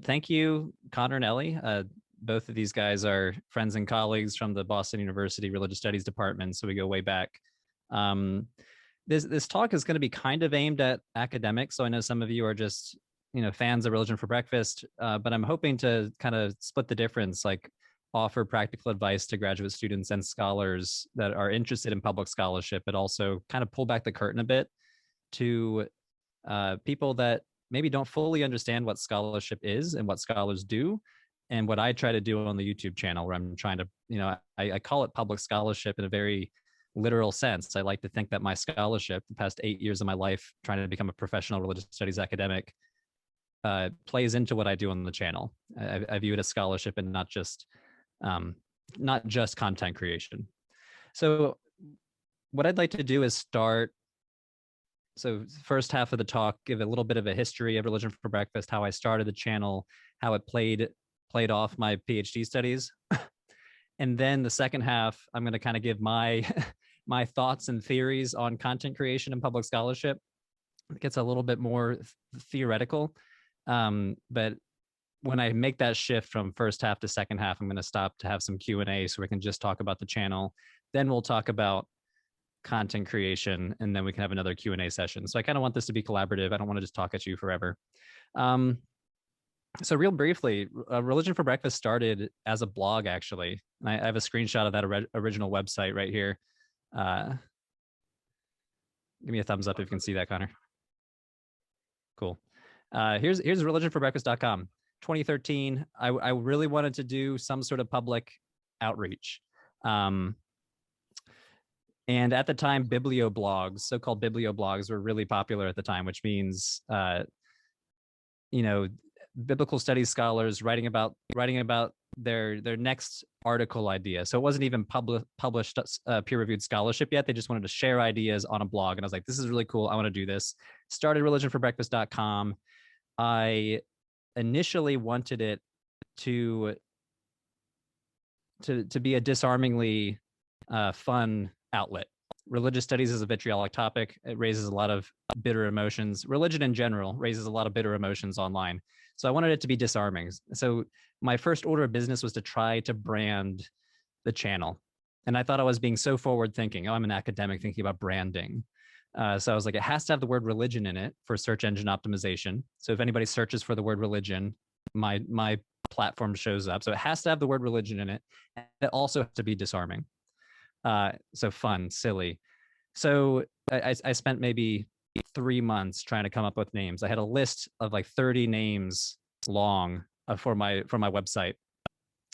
Thank you, Connor and Ellie. Both of these guys are friends and colleagues from the Boston University Religious Studies Department, so we go way back. This talk is going to be kind of aimed at academics, so I know some of you are just fans of Religion for Breakfast, but I'm hoping to kind of split the difference, like offer practical advice to graduate students and scholars that are interested in public scholarship, but also kind of pull back the curtain a bit to people that maybe don't fully understand what scholarship is and what scholars do, and what I try to do on the YouTube channel, where I'm trying to, I call it public scholarship in a very literal sense. I like to think that my scholarship, the past 8 years of my life trying to become a professional religious studies academic, plays into what I do on the channel. I view it as scholarship and not just content creation. So what I'd like to do is start. So first half of the talk, give a little bit of a history of Religion for Breakfast, how I started the channel, how it played off my PhD studies. And then the second half, I'm going to kind of give my my thoughts and theories on content creation and public scholarship. It gets a little bit more theoretical. But when I make that shift from first half to second half, I'm going to stop to have some Q&A so we can just talk about the channel. Then we'll talk about content creation, and then we can have another Q&A session. So I kind of want this to be collaborative. I don't want to just talk at you forever. So real briefly, Religion for Breakfast started as a blog, actually. And I have a screenshot of that original website right here. Give me a thumbs up if you can see that, Connor. Cool. Here's religionforbreakfast.com. 2013, I really wanted to do some sort of public outreach. And at the time, biblioblogs, so-called biblioblogs, were really popular at the time, which means, biblical studies scholars writing about their next article idea. So it wasn't even published peer-reviewed scholarship yet. They just wanted to share ideas on a blog. And I was like, this is really cool. I want to do this. Started religionforbreakfast.com. I initially wanted it to be a disarmingly fun outlet. Religious studies is a vitriolic topic. It raises a lot of bitter emotions. Religion in general raises a lot of bitter emotions online. So I wanted it to be disarming. So my first order of business was to try to brand the channel. And I thought I was being so forward thinking. Oh, I'm an academic thinking about branding. So I was like, it has to have the word religion in it for search engine optimization. So if anybody searches for the word religion, my platform shows up. So it has to have the word religion in it. And it also has to be disarming. So fun, silly. So I spent maybe 3 months trying to come up with names. I had a list of like 30 names long for my website.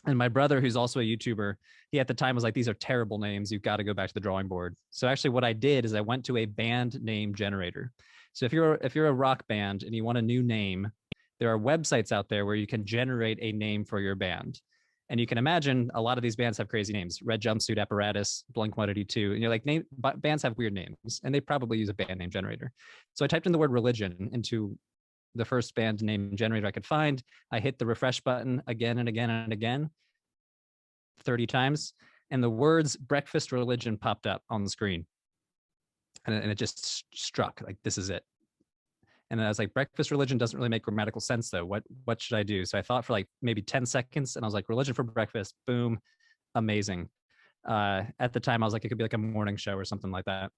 And my brother, who's also a YouTuber, he at the time was like, these are terrible names. You've got to go back to the drawing board. So actually what I did is I went to a band name generator. So if you're a rock band and you want a new name, there are websites out there where you can generate a name for your band. And you can imagine a lot of these bands have crazy names: Red Jumpsuit Apparatus, Blink-182. And you're like, bands have weird names, and they probably use a band name generator. So I typed in the word religion into the first band name generator I could find. I hit the refresh button again and again and again, 30 times. And the words breakfast religion popped up on the screen. And it just struck, like, this is it. And then I was like, breakfast religion doesn't really make grammatical sense, though. What should I do? So I thought for like maybe 10 seconds, and I was like, religion for breakfast, boom, amazing. At the time, I was like, it could be like a morning show or something like that.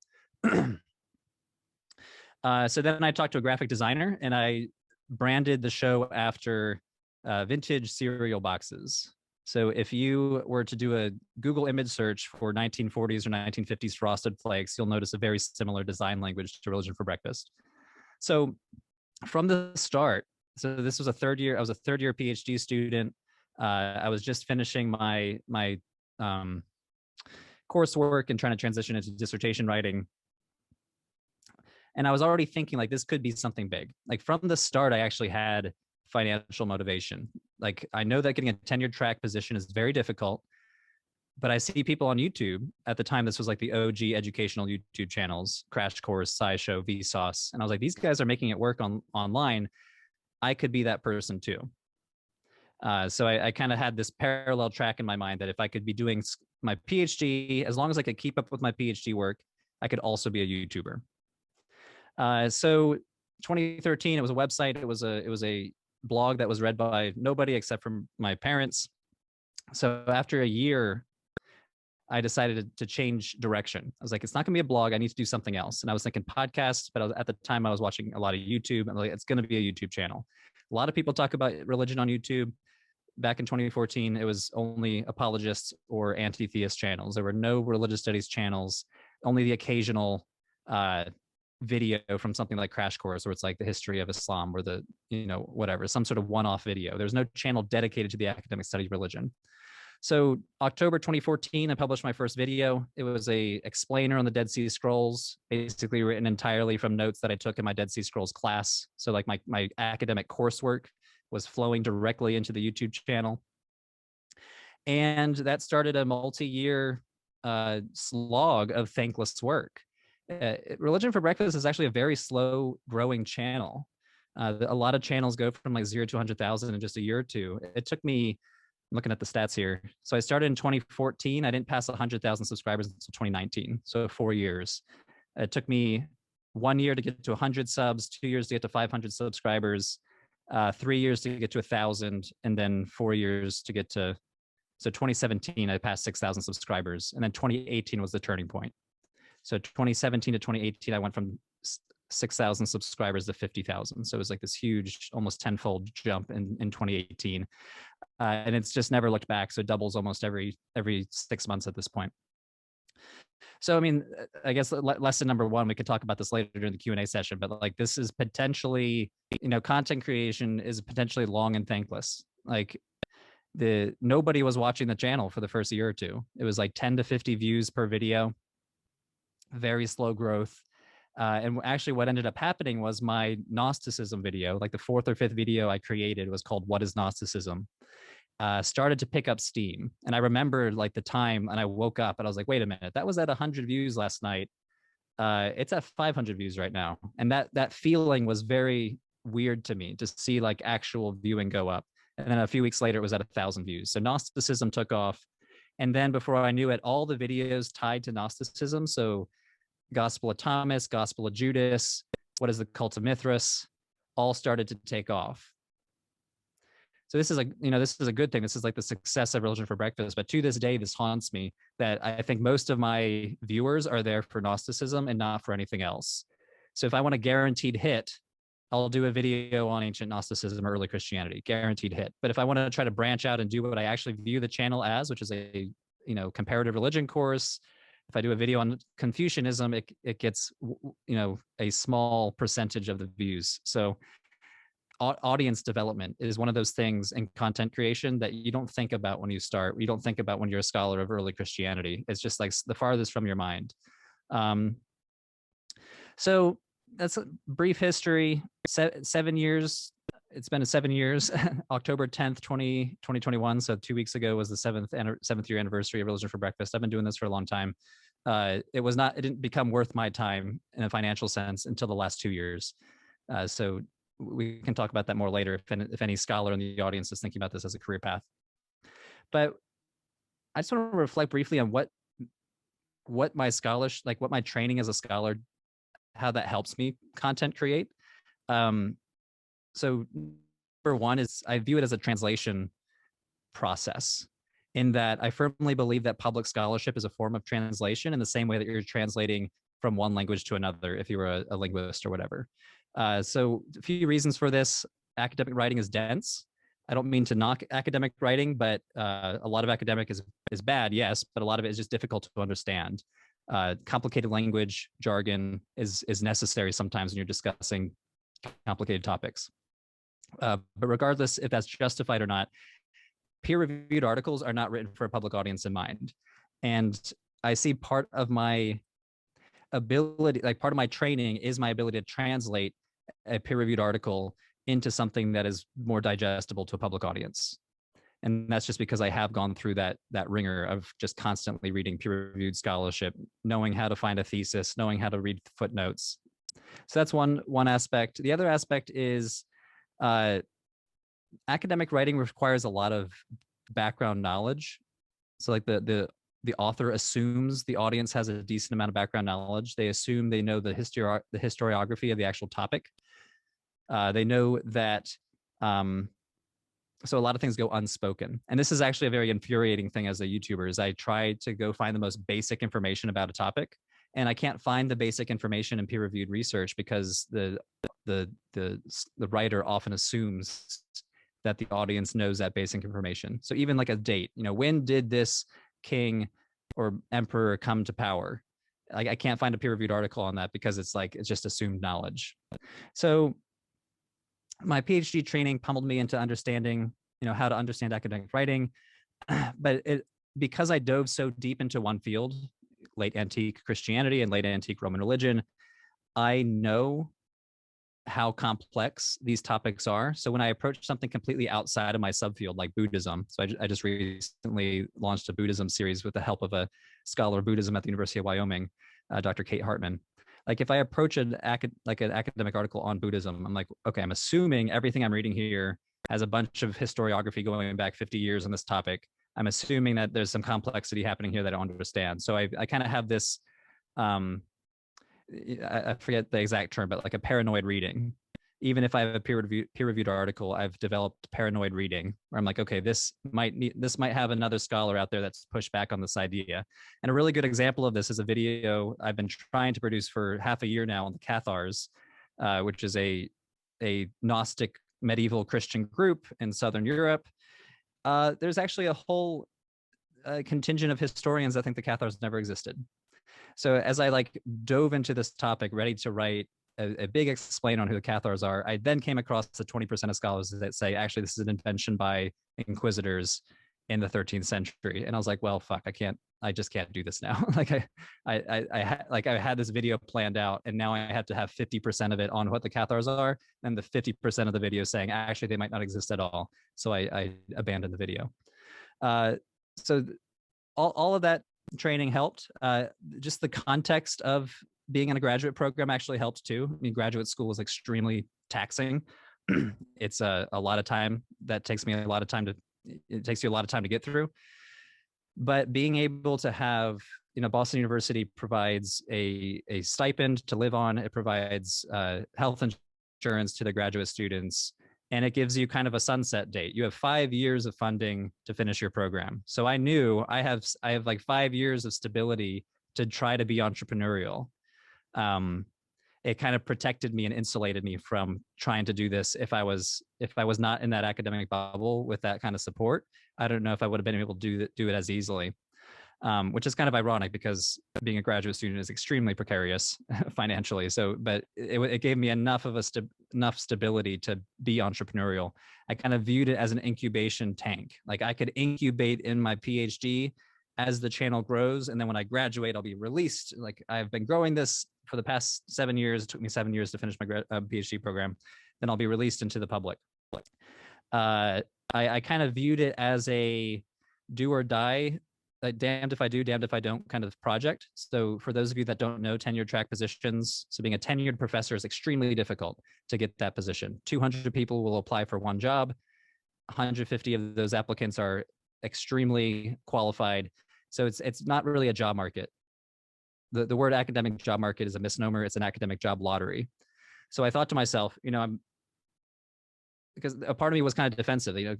So then I talked to a graphic designer, and I branded the show after vintage cereal boxes. So if you were to do a Google image search for 1940s or 1950s Frosted Flakes, you'll notice a very similar design language to Religion for Breakfast. So from the start, so this was I was a third year PhD student. I was just finishing my coursework and trying to transition into dissertation writing. And I was already thinking, like, this could be something big. Like, from the start, I actually had financial motivation. Like, I know that getting a tenured track position is very difficult, but I see people on YouTube. At the time, this was like the OG educational YouTube channels: Crash Course, SciShow, Vsauce. And I was like, these guys are making it work online. I could be that person too. So I kind of had this parallel track in my mind that if I could be doing my PhD, as long as I could keep up with my PhD work, I could also be a YouTuber. So 2013, it was a website. It was a blog that was read by nobody except for my parents. So after a year, I decided to change direction. I was like, it's not going to be a blog. I need to do something else. And I was thinking podcasts, but at the time I was watching a lot of YouTube. And like, it's going to be a YouTube channel. A lot of people talk about religion on YouTube. Back in 2014, it was only apologists or anti-theist channels. There were no religious studies channels, only the occasional video from something like Crash Course, where it's like the history of Islam or the, whatever, some sort of one-off video. There's no channel dedicated to the academic study of religion. So October 2014, I published my first video. It was a explainer on the Dead Sea Scrolls, basically written entirely from notes that I took in my Dead Sea Scrolls class. So like my academic coursework was flowing directly into the YouTube channel. And that started a multi-year slog of thankless work. Religion for Breakfast is actually a very slow growing channel. A lot of channels go from like 0 to 100,000 in just a year or two. It took me, I'm looking at the stats here. So I started in 2014. I didn't pass 100,000 subscribers until 2019. So 4 years. It took me 1 year to get to 100 subs, 2 years to get to 500 subscribers, 3 years to get to 1,000, and then 4 years to get to, so 2017, I passed 6,000 subscribers. And then 2018 was the turning point. So 2017 to 2018, I went from 6,000 subscribers to 50,000. So it was like this huge, almost tenfold jump in 2018. And it's just never looked back. So it doubles almost every 6 months at this point. So, I mean, I guess lesson number one, we could talk about this later during the Q&A session, but like this is potentially, content creation is potentially long and thankless. Like nobody was watching the channel for the first year or two. It was like 10 to 50 views per video, very slow growth. And actually what ended up happening was my Gnosticism video, like the 4th or 5th video I created was called What is Gnosticism? Started to pick up steam. And I remember like the time, and I woke up and I was like, wait a minute, that was at 100 views last night. It's at 500 views right now. And that feeling was very weird to me, to see like actual viewing go up. And then a few weeks later, it was at 1,000 views. So Gnosticism took off. And then before I knew it, all the videos tied to Gnosticism, so Gospel of Thomas, Gospel of Judas, what is the Cult of Mithras, all started to take off. So this is this is a good thing. This is like the success of Religion for Breakfast. But to this day, this haunts me, that I think most of my viewers are there for Gnosticism and not for anything else. So if I want a guaranteed hit, I'll do a video on ancient Gnosticism or early Christianity, guaranteed hit. But if I want to try to branch out and do what I actually view the channel as, which is a comparative religion course, if I do a video on Confucianism, it gets a small percentage of the views. So audience development is one of those things in content creation that you don't think about when you start. You don't think about when you're a scholar of early Christianity. It's just like the farthest from your mind. So that's a brief history. 7 years. It's been 7 years. October 10th, 2021. So 2 weeks ago was the seventh year anniversary of Religion for Breakfast. I've been doing this for a long time. It didn't become worth my time in a financial sense until the last 2 years. So we can talk about that more later if any scholar in the audience is thinking about this as a career path. But I just want to reflect briefly on what my scholarship, like what my training as a scholar, how that helps me content create. So number one is I view it as a translation process, in that I firmly believe that public scholarship is a form of translation in the same way that you're translating from one language to another if you were a linguist or whatever. So a few reasons for this. Academic writing is dense. I don't mean to knock academic writing, but a lot of academic is bad, yes, but a lot of it is just difficult to understand. Complicated language, jargon is necessary sometimes when you're discussing complicated topics. But regardless if that's justified or not, peer-reviewed articles are not written for a public audience in mind. And I see part of my ability, like part of my training is my ability to translate a peer-reviewed article into something that is more digestible to a public audience. And that's just because I have gone through that ringer of just constantly reading peer-reviewed scholarship, knowing how to find a thesis, knowing how to read footnotes. So that's one aspect. The other aspect is academic writing requires a lot of background knowledge. So like the author assumes the audience has a decent amount of background knowledge. They assume they know the historiography of the actual topic. They know that So a lot of things go unspoken. And this is actually a very infuriating thing as a YouTuber, is I try to go find the most basic information about a topic, and I can't find the basic information in peer-reviewed research because the writer often assumes that the audience knows that basic information. So even like a date, when did this king or emperor come to power? I can't find a peer-reviewed article on that because it's just assumed knowledge. So my PhD training pummeled me into understanding, how to understand academic writing. But because I dove so deep into one field, late antique Christianity and late antique Roman religion, I know how complex these topics are. So when I approach something completely outside of my subfield, like Buddhism, so I just recently launched a Buddhism series with the help of a scholar of Buddhism at the University of Wyoming, Dr. Kate Hartman. Like if I approach an academic article on Buddhism, I'm like, okay, I'm assuming everything I'm reading here has a bunch of historiography going back 50 years on this topic. I'm assuming that there's some complexity happening here that I don't understand. So I kind of have this, I forget the exact term, but like a paranoid reading. Even if I have a peer-reviewed article, I've developed paranoid reading where I'm like, okay, this might have another scholar out there that's pushed back on this idea. And a really good example of this is a video I've been trying to produce for half a year now on the Cathars, which is a Gnostic medieval Christian group in Southern Europe. There's actually a whole contingent of historians that think the Cathars never existed. So as I dove into this topic, ready to write a big explain on who the Cathars are, I then came across the 20% of scholars that say, actually, this is an invention by inquisitors in the 13th century. And I was like, well, fuck, I just can't do this now. I had this video planned out, and now I have to have 50% of it on what the Cathars are, and the 50% of the video saying, actually, they might not exist at all. So I abandoned the video. So all of that training helped. Just the context of being in a graduate program actually helped too. I mean, graduate school is extremely taxing. It's a lot of time. That takes me a lot of time it takes you a lot of time to get through. But being able to have, Boston University provides a stipend to live on. It provides health insurance to the graduate students, and it gives you kind of a sunset date. You have 5 years of funding to finish your program. So I knew I have 5 years of stability to try to be entrepreneurial. It kind of protected me and insulated me from trying to do this. If I was not in that academic bubble with that kind of support, I don't know if I would have been able to do it as easily. Which is kind of ironic because being a graduate student is extremely precarious financially. So, but it gave me enough stability to be entrepreneurial. I kind of viewed it as an incubation tank. Like I could incubate in my PhD as the channel grows, and then when I graduate, I'll be released. Like I've been growing this for the past 7 years. It took me 7 years to finish my PhD program. Then I'll be released into the public. I kind of viewed it as a do or die, damned if I do, damned if I don't kind of project. So for those of you that don't know tenure track positions, so being a tenured professor is extremely difficult to get that position. 200 people will apply for one job. 150 of those applicants are extremely qualified. So it's not really a job market. The word academic job market is a misnomer. It's an academic job lottery. So I thought to myself, because a part of me was kind of defensive.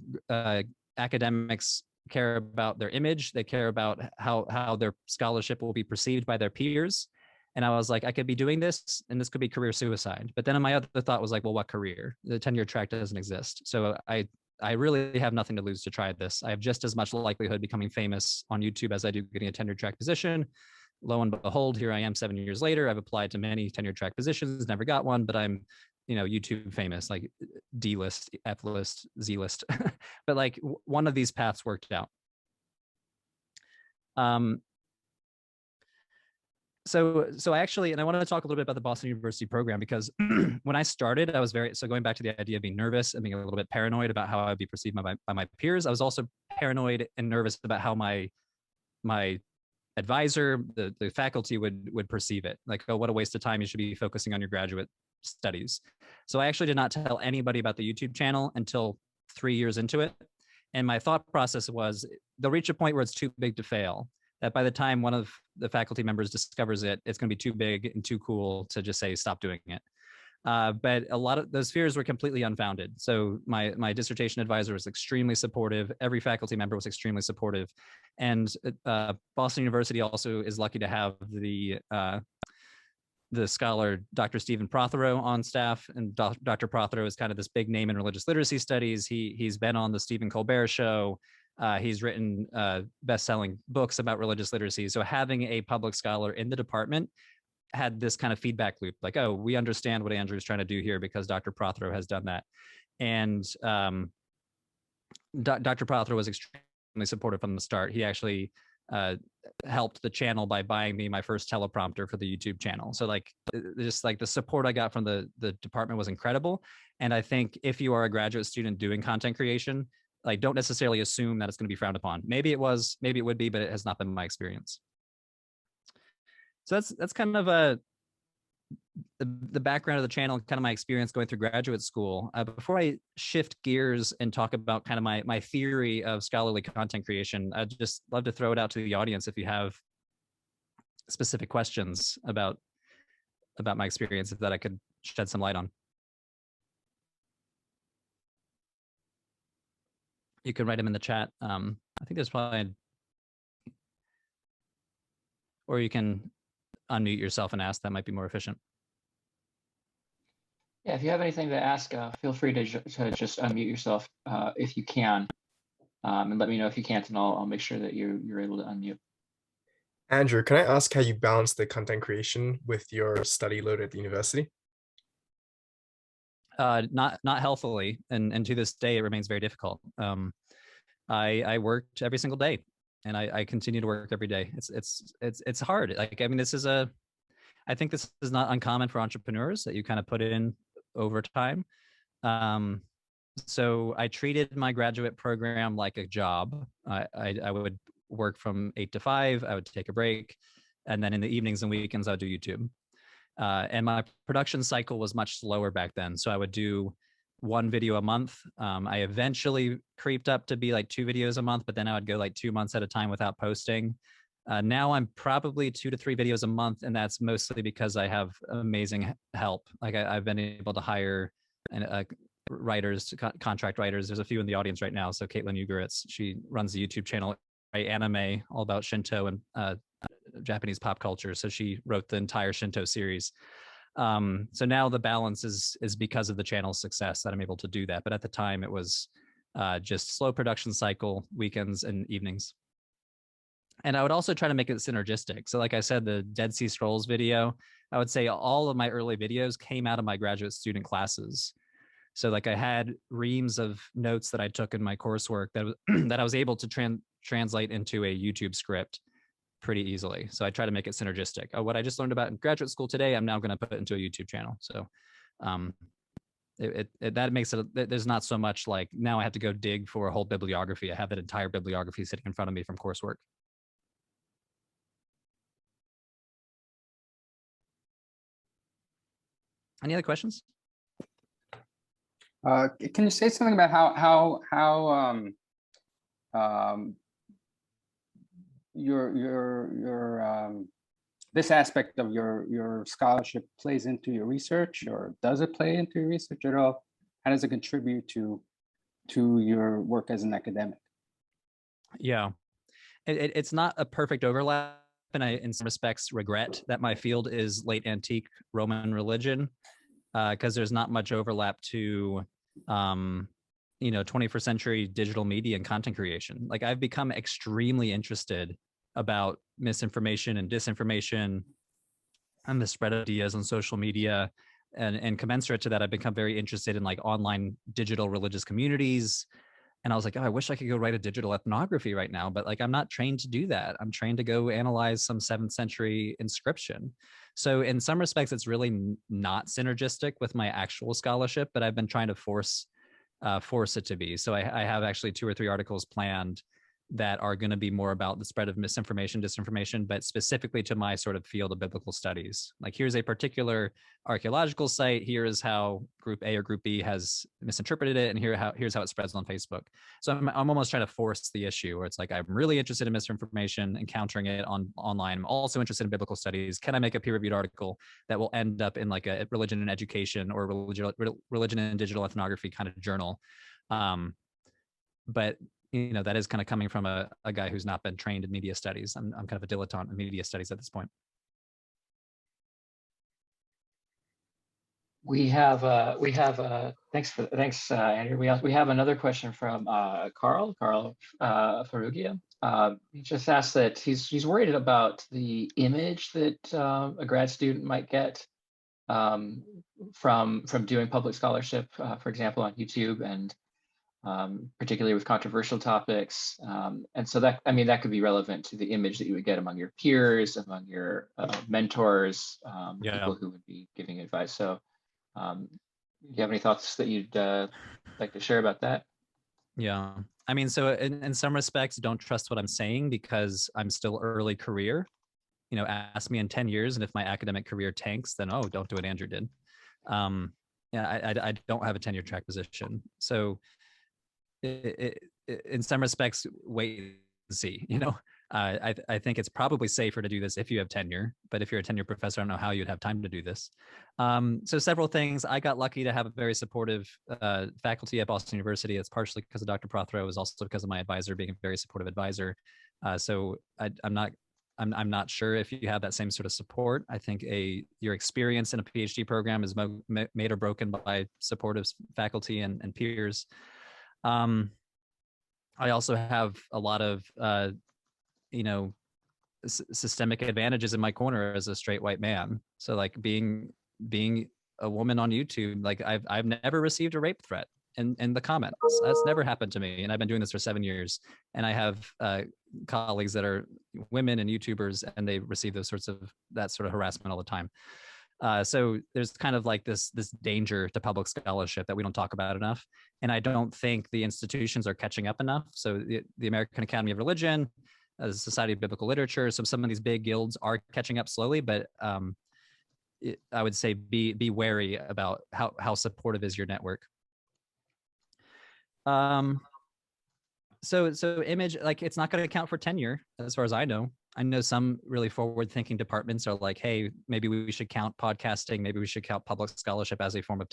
Academics care about their image. They care about how their scholarship will be perceived by their peers. And I was like, I could be doing this, and this could be career suicide. But then my other thought was like, well, what career? The tenure track doesn't exist. So I really have nothing to lose to try this. I have just as much likelihood of becoming famous on YouTube as I do getting a tenure track position. Lo and behold, here I am 7 years later. I've applied to many tenure track positions, never got one, but I'm, YouTube famous, like D list, F list, Z list. But one of these paths worked out. So I actually, and I wanted to talk a little bit about the Boston University program, because when I started, I was going back to the idea of being nervous and being a little bit paranoid about how I'd be perceived by my peers. I was also paranoid and nervous about how my advisor, the faculty would perceive it. Like, oh, what a waste of time. You should be focusing on your graduate studies. So I actually did not tell anybody about the YouTube channel until 3 years into it. And my thought process was, they'll reach a point where it's too big to fail. That by the time one of the faculty members discovers it, it's going to be too big and too cool to just say, stop doing it. But a lot of those fears were completely unfounded. So my dissertation advisor was extremely supportive. Every faculty member was extremely supportive, and Boston University also is lucky to have the scholar Dr. Stephen Prothero on staff, and Dr. Prothero is kind of this big name in religious literacy studies. He's been on the Stephen Colbert Show. He's written best-selling books about religious literacy. So having a public scholar in the department had this kind of feedback loop, like, oh, we understand what Andrew's trying to do here because Dr. Prothero has done that. And Dr. Prothero was extremely supportive from the start. He actually helped the channel by buying me my first teleprompter for the YouTube channel. So like, just like the support I got from the department was incredible. And I think if you are a graduate student doing content creation, like, don't necessarily assume that it's going to be frowned upon. Maybe it was, maybe it would be, but it has not been my experience. So that's kind of the background of the channel, kind of my experience going through graduate school. Before I shift gears and talk about kind of my theory of scholarly content creation, I'd just love to throw it out to the audience if you have specific questions about my experience that I could shed some light on. You can write them in the chat. I think there's probably, or you can unmute yourself and ask. That might be more efficient. Yeah, if you have anything to ask, feel free to just unmute yourself if you can, and let me know if you can't, and I'll make sure that you're able to unmute. Andrew, can I ask how you balance the content creation with your study load at the university? Not healthily, and to this day it remains very difficult. I worked every single day, and I continue to work every day. It's hard. Like, I mean, I think this is not uncommon for entrepreneurs, that you kind of put in over time. So I treated my graduate program like a job. I would work from 8 to 5. I would take a break, and then in the evenings and weekends I would do YouTube. And my production cycle was much slower back then. So I would do 1 video a month. I eventually creeped up to be like 2 videos a month, but then I would go like 2 months at a time without posting. Now I'm probably 2 to 3 videos a month, and that's mostly because I have amazing help. Like I've been able to hire writers, contract writers. There's a few in the audience right now. So Caitlin Ugaritz, she runs the YouTube channel, Anime, all about Shinto and Japanese pop culture. So she wrote the entire Shinto series. So now the balance is because of the channel's success that I'm able to do that. But at the time it was just slow production cycle, weekends and evenings. And I would also try to make it synergistic. So like I said, the Dead Sea Scrolls video, I would say all of my early videos came out of my graduate student classes. So like I had reams of notes that I took in my coursework that I was able to translate into a YouTube script pretty easily. So I try to make it synergistic. What I just learned about in graduate school today, I'm now going to put it into a YouTube channel. So that makes it, there's not so much like now I have to go dig for a whole bibliography. I have that entire bibliography sitting in front of me from coursework. Any other questions? Can you say something about how your this aspect of your scholarship plays into your research, or does it play into your research at all? How does it contribute to your work as an academic? Yeah, it's not a perfect overlap, and I, in some respects, regret that my field is late antique Roman religion, because there's not much overlap to 21st century digital media and content creation. Like I've become extremely interested about misinformation and disinformation and the spread of ideas on social media, and commensurate to that, I've become very interested in like online digital religious communities. And I was like, oh, I wish I could go write a digital ethnography right now, but like I'm not trained to do that. I'm trained to go analyze some 7th century inscription. So in some respects, it's really not synergistic with my actual scholarship, but I've been trying to force it to be. So I have actually 2 or 3 articles planned that are going to be more about the spread of misinformation, disinformation, but specifically to my sort of field of biblical studies. Like, here's a particular archaeological site. Here is how group A or group B has misinterpreted it. And here's how it spreads on Facebook. So I'm almost trying to force the issue where it's like, I'm really interested in misinformation, encountering it online. I'm also interested in biblical studies. Can I make a peer-reviewed article that will end up in like a religion and education or religion and digital ethnography kind of journal? But that is kind of coming from a guy who's not been trained in media studies. I'm kind of a dilettante in media studies at this point. Thanks, Andrew. We have another question from Carl Farugia. He just asked that he's worried about the image that a grad student might get from doing public scholarship, for example, on YouTube, and particularly with controversial topics. And so that could be relevant to the image that you would get among your peers, among your mentors, people who would be giving advice. So do you have any thoughts that you'd like to share about that? Yeah, I mean, so in some respects, don't trust what I'm saying because I'm still early career. Ask me in 10 years, and if my academic career tanks, then don't do what Andrew did. I don't have a tenure track position. So in some respects, wait and see. I think it's probably safer to do this if you have tenure, but if you're a tenure professor, I don't know how you'd have time to do this. So several things. I got lucky to have a very supportive faculty at Boston University. It's partially because of Dr. Prothero. It was also because of my advisor being a very supportive advisor. So I'm not sure if you have that same sort of support. I think your experience in a PhD program is made or broken by supportive faculty and peers. I also have a lot of systemic advantages in my corner as a straight white man. So like being a woman on YouTube, like I've never received a rape threat in the comments. That's never happened to me, and I've been doing this for 7 years. And I have colleagues that are women and YouTubers, and they receive that sort of harassment all the time. So there's kind of like this danger to public scholarship that we don't talk about enough. And I don't think the institutions are catching up enough. So the American Academy of Religion, the Society of Biblical Literature, some of these big guilds are catching up slowly, but I would say be wary about how supportive is your network. So image, like, it's not going to count for tenure as far as I know. I know some really forward-thinking departments are like, hey, maybe we should count podcasting. Maybe we should count public scholarship as a form of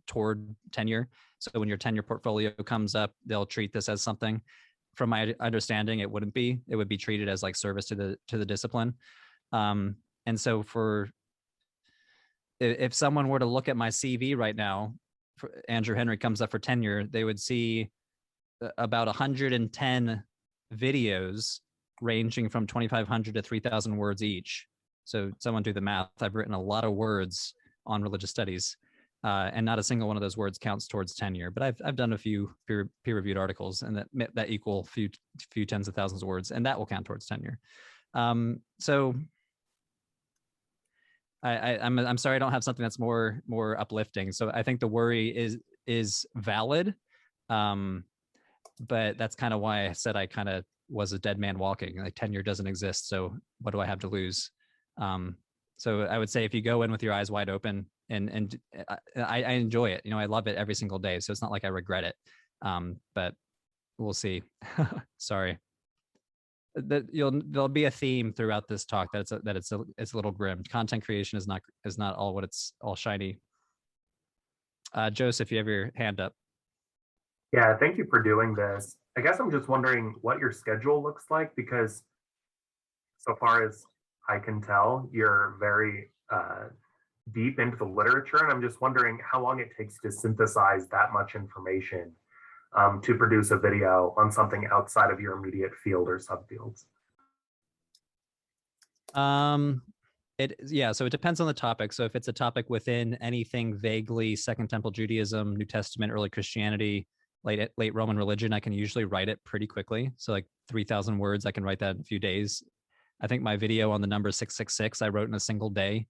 toward tenure. So when your tenure portfolio comes up, they'll treat this as something. From my understanding, it wouldn't be. It would be treated as like service to the discipline. And so if someone were to look at my CV right now, Andrew Henry comes up for tenure, they would see about 110 videos ranging from 2,500 to 3,000 words each. So someone do the math. I've written a lot of words on religious studies, and not a single one of those words counts towards tenure. But I've done a few peer-reviewed articles, and that equal few tens of thousands of words, and that will count towards tenure. So I'm sorry I don't have something that's more uplifting. So I think the worry is valid, but that's kind of why I said I kind of was a dead man walking. Like, tenure doesn't exist, so what do I have to lose? So I would say if you go in with your eyes wide open, and I enjoy it. I love it every single day. So it's not like I regret it. But we'll see. Sorry. There'll be a theme throughout this talk that it's a little grim. Content creation is not all what it's all shiny. Joseph, you have your hand up. Yeah, thank you for doing this. I guess I'm just wondering what your schedule looks like, because so far as I can tell, you're very deep into the literature, and I'm just wondering how long it takes to synthesize that much information to produce a video on something outside of your immediate field or subfields. So it depends on the topic. So if it's a topic within anything vaguely Second Temple Judaism, New Testament, early Christianity, late Roman religion, I can usually write it pretty quickly. So like 3,000 words, I can write that in a few days. I think my video on the number 666, I wrote in a single day,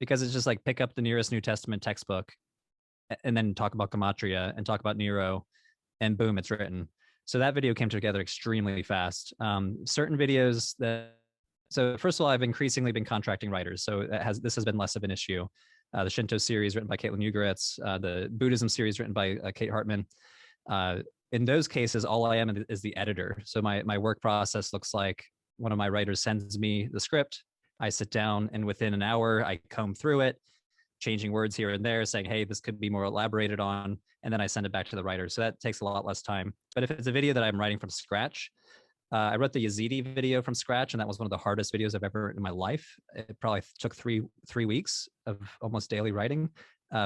because it's just like pick up the nearest New Testament textbook and then talk about Gematria and talk about Nero, and boom, it's written. So that video came together extremely fast. Certain videos that, so first of all, I've increasingly been contracting writers. So this has been less of an issue. The Shinto series written by Caitlin Ugoretz, the Buddhism series written by Kate Hartman. In those cases, all I am is the editor. So my work process looks like one of my writers sends me the script. I sit down, and within an hour, I comb through it, changing words here and there, saying, hey, this could be more elaborated on, and then I send it back to the writer. So that takes a lot less time. But if it's a video that I'm writing from scratch, I wrote the Yazidi video from scratch, and that was one of the hardest videos I've ever written in my life. It probably took three weeks of almost daily writing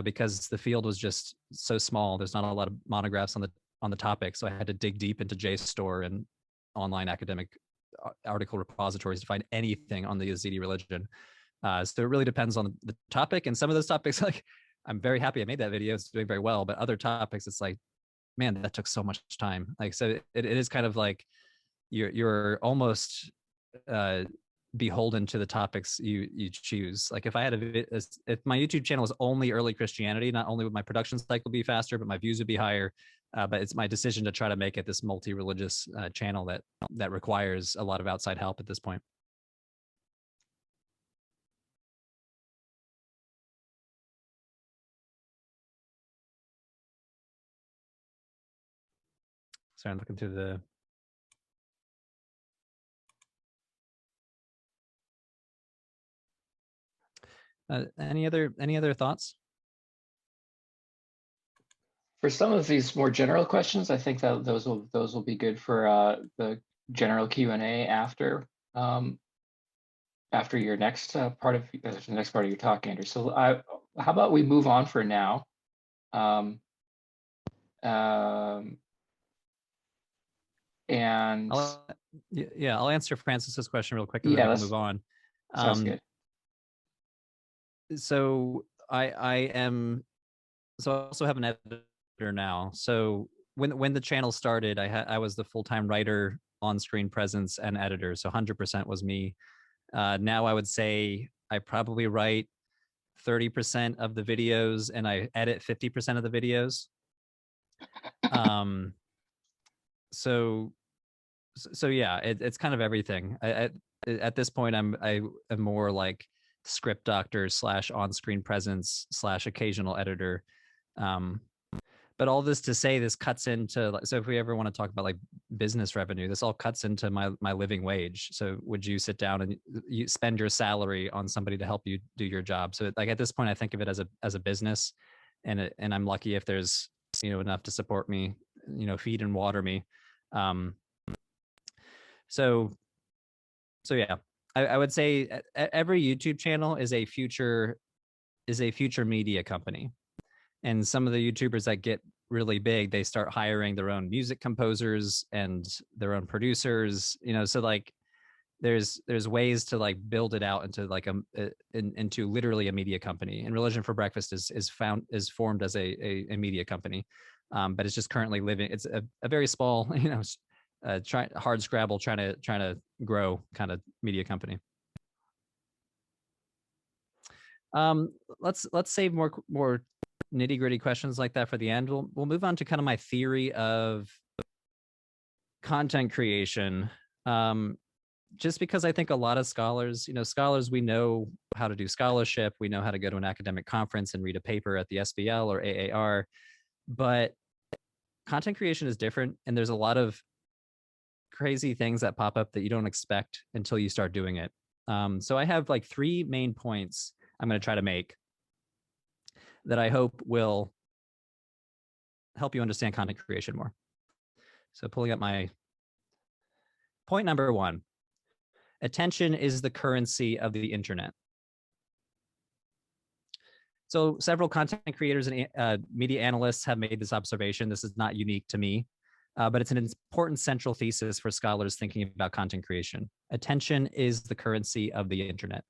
because the field was just so small. There's not a lot of monographs on the topic, so I had to dig deep into JSTOR and online academic article repositories to find anything on the Yazidi religion. So it really depends on the topic, and some of those topics, like, I'm very happy I made that video. It's doing very well, but other topics, it's like, man, that took so much time. Like, so it is kind of like you're almost beholden to the topics you choose. Like, if I had if my YouTube channel was only early Christianity, not only would my production cycle be faster, but my views would be higher. But it's my decision to try to make it this multi-religious channel that requires a lot of outside help at this point. Sorry, I'm looking through the. Any other thoughts? For some of these more general questions, I think that those will be good for the general Q&A after after your next part of your talk, Andrew. So how about we move on for now? And I'll answer Francis's question real quick, and yeah, then we'll move on. Sounds good. So I also have an editor now. So when the channel started, I was the full-time writer, on-screen presence, and editor. So 100% was me. Now I would say I probably write 30% of the videos, and I edit 50% of the videos. So yeah, it's kind of everything. At this point, I'm more like script doctor / on-screen presence / occasional editor. But all this to say, this cuts into, so if we ever want to talk about like business revenue, this all cuts into my living wage. So would you sit down and you spend your salary on somebody to help you do your job? So like at this point, I think of it as a business, and I'm lucky if there's enough to support me, feed and water me. So yeah, I would say every YouTube channel is a future media company. And some of the YouTubers that get really big, they start hiring their own music composers and their own producers, so like there's ways to like build it out into like into literally a media company. And Religion for Breakfast is formed as a media company. But it's just currently living, it's a very small, hard scrabble trying to grow kind of media company. Let's save more nitty-gritty questions like that for the end. We'll move on to kind of my theory of content creation. Just because I think a lot of scholars, we know how to do scholarship, we know how to go to an academic conference and read a paper at the SBL or AAR, but content creation is different, and there's a lot of crazy things that pop up that you don't expect until you start doing it. So I have like 3 main points I'm going to try to make that I hope will help you understand content creation more. So pulling up my point number 1, attention is the currency of the internet. So several content creators and media analysts have made this observation. This is not unique to me, but it's an important central thesis for scholars thinking about content creation. Attention is the currency of the internet.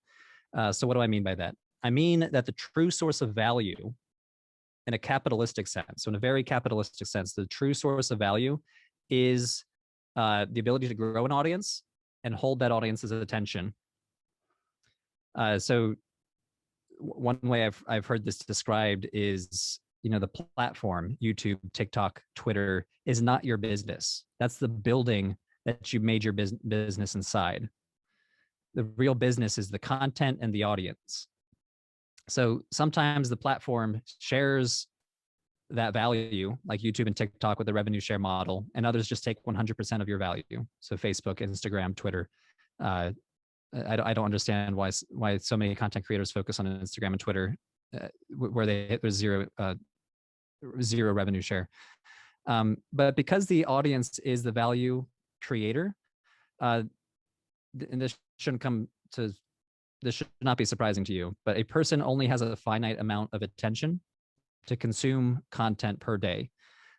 So what do I mean by that? I mean that the true source of value in a capitalistic sense, so in a very capitalistic sense, the true source of value is the ability to grow an audience and hold that audience's attention. So one way I've heard this described is, the platform, YouTube, TikTok, Twitter, is not your business. That's the building that you made your business inside. The real business is the content and the audience. So sometimes the platform shares that value, like YouTube and TikTok with the revenue share model, and others just take 100% of your value. So Facebook, Instagram, Twitter. I don't understand why so many content creators focus on Instagram and Twitter, where there's zero revenue share. But because the audience is the value creator, and this should not be surprising to you, but a person only has a finite amount of attention to consume content per day.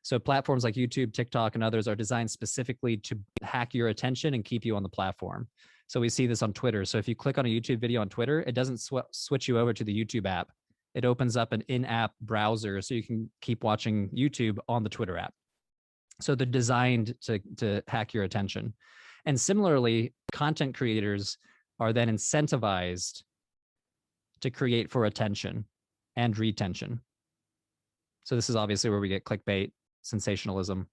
So platforms like YouTube, TikTok, and others are designed specifically to hack your attention and keep you on the platform. So we see this on Twitter. So if you click on a YouTube video on Twitter, it doesn't switch you over to the YouTube app. It opens up an in-app browser so you can keep watching YouTube on the Twitter app. So they're designed to hack your attention. And similarly, content creators are then incentivized to create for attention and retention. So this is obviously where we get clickbait, sensationalism.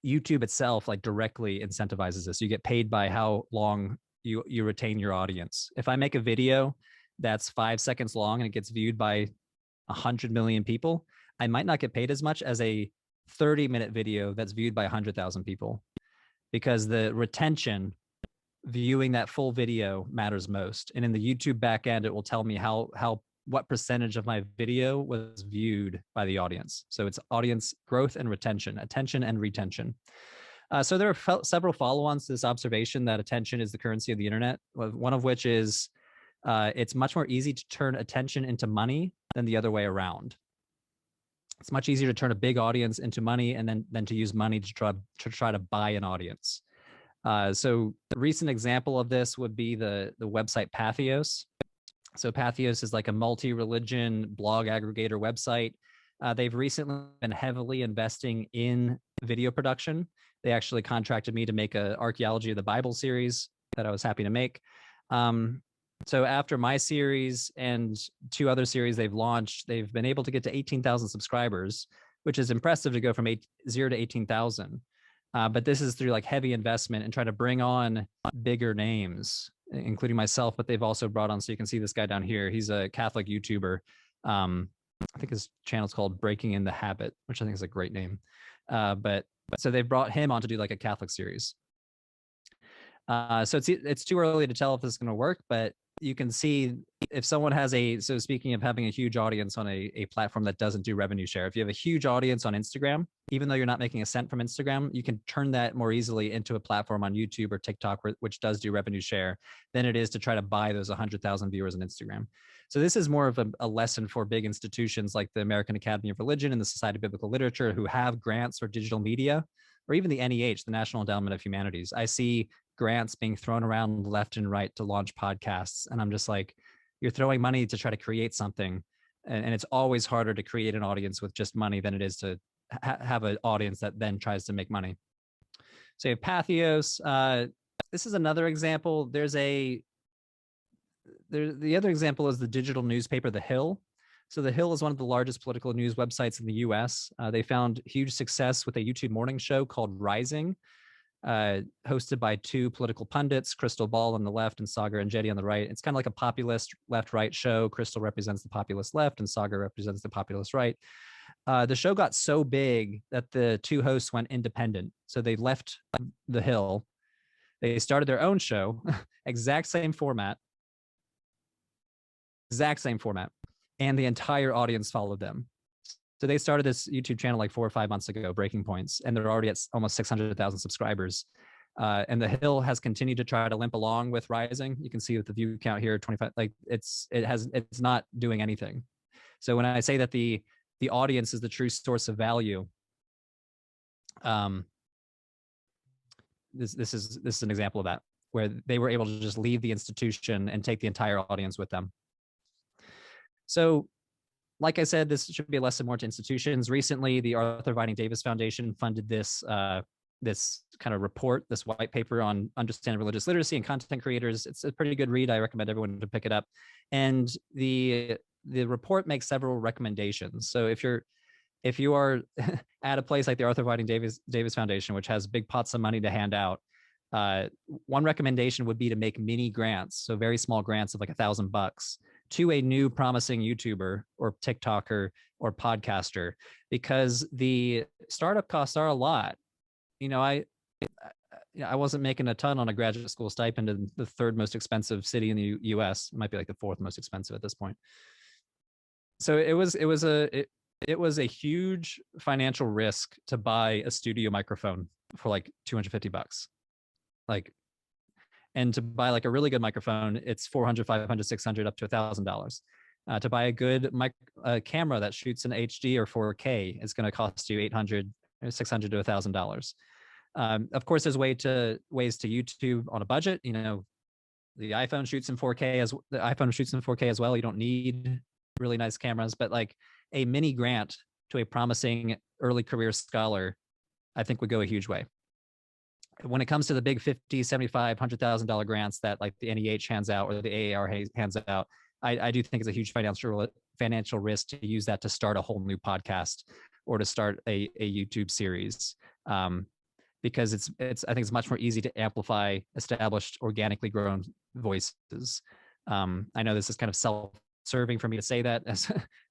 YouTube itself like directly incentivizes this. You get paid by how long you retain your audience. If I make a video that's 5 seconds long and it gets viewed by 100 million people, I might not get paid as much as a 30-minute video that's viewed by 100,000 people, because the retention viewing that full video matters most. And in the YouTube backend, it will tell me what percentage of my video was viewed by the audience. So it's audience growth and retention, attention and retention. So there are several follow-ons to this observation that attention is the currency of the internet. One of which is it's much more easy to turn attention into money than the other way around. It's much easier to turn a big audience into money and then to use money to try to buy an audience. So the recent example of this would be the website Patheos. So Patheos is like a multi-religion blog aggregator website. They've recently been heavily investing in video production. They actually contracted me to make an Archaeology of the Bible series that I was happy to make. So after my series and 2 other series they've launched, they've been able to get to 18,000 subscribers, which is impressive to go from 0 to 18,000. But this is through like heavy investment and trying to bring on bigger names, including myself. But they've also brought on, so you can see this guy down here. He's a Catholic YouTuber. I think his channel's called Breaking in the Habit, which I think is a great name. But so they've brought him on to do like a Catholic series. So it's too early to tell if this is going to work, but you can see if someone has so speaking of having a huge audience on a platform that doesn't do revenue share, if you have a huge audience on Instagram, even though you're not making a cent from Instagram, you can turn that more easily into a platform on YouTube or TikTok, which does do revenue share, than it is to try to buy those 100,000 viewers on Instagram. So this is more of a lesson for big institutions like the American Academy of Religion and the Society of Biblical Literature, who have grants for digital media, or even the NEH, the National Endowment of Humanities. I see grants being thrown around left and right to launch podcasts. And I'm just like, you're throwing money to try to create something. And it's always harder to create an audience with just money than it is to have an audience that then tries to make money. So you have Patheos. This is another example. The other example is the digital newspaper, The Hill. So The Hill is one of the largest political news websites in the US. They found huge success with a YouTube morning show called Rising, hosted by 2 political pundits, Crystal Ball on the left and Sagar and Jetty on the right. It's kind of like a populist left-right show. Crystal represents the populist left and Sagar represents the populist right. The show got so big that the 2 hosts went independent. So they left The Hill. They started their own show, exact same format, and the entire audience followed them. So they started this YouTube channel like 4 or 5 months ago, Breaking Points, and they're already at almost 600,000 subscribers. And The Hill has continued to try to limp along with Rising. You can see with the view count here, 25. Like it's not doing anything. So when I say that the audience is the true source of value, this is an example of that, where they were able to just leave the institution and take the entire audience with them. So, like I said, this should be a lesson more to institutions. Recently, the Arthur Vining Davis Foundation funded this kind of report, this white paper on understanding religious literacy and content creators. It's a pretty good read. I recommend everyone to pick it up. And the the report makes several recommendations. So if you are at a place like the Arthur Whiting Davis Foundation, which has big pots of money to hand out, one recommendation would be to make mini grants, so very small grants of like $1,000 to a new promising YouTuber or TikToker or podcaster, because the startup costs are a lot. I wasn't making a ton on a graduate school stipend in the third most expensive city in the US. It might be like the fourth most expensive at this point. So it was a huge financial risk to buy a studio microphone for like $250. And to buy like a really good microphone, it's $400, $500, $600, up to $1,000. To buy a good camera that shoots in HD or 4K is going to cost you $800, $600 to $1,000. Of course, there's ways to YouTube on a budget. The iPhone shoots in 4K as well. You don't need really nice cameras, but like a mini grant to a promising early career scholar, I think would go a huge way. When it comes to the big $50, $75, $100,000 grants that like the NEH hands out or the AAR hands out, I do think it's a huge financial risk to use that to start a whole new podcast or to start a YouTube series. Because I think it's much more easy to amplify established, organically grown voices. I know this is kind of self-serving for me to say that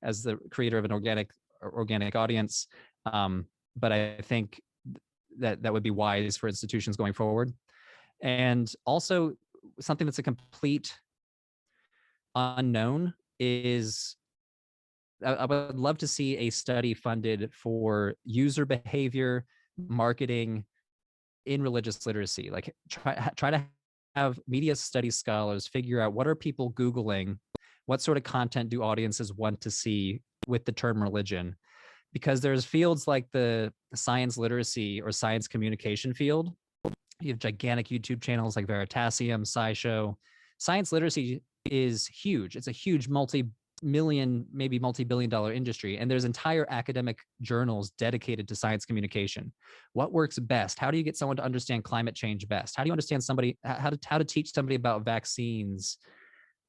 as the creator of an organic audience, but I think that would be wise for institutions going forward. And also something that's a complete unknown is I would love to see a study funded for user behavior, marketing in religious literacy. Like try to have media studies scholars figure out what are people Googling, what sort of content do audiences want to see with the term religion, because there's fields like the science literacy or science communication field. You have gigantic YouTube channels like Veritasium, SciShow. Science literacy is huge. It's a huge multi-million, maybe multi-billion-dollar industry, and there's entire academic journals dedicated to science communication. What works best? How do you get someone to understand climate change best? How do you understand somebody how to teach somebody about vaccines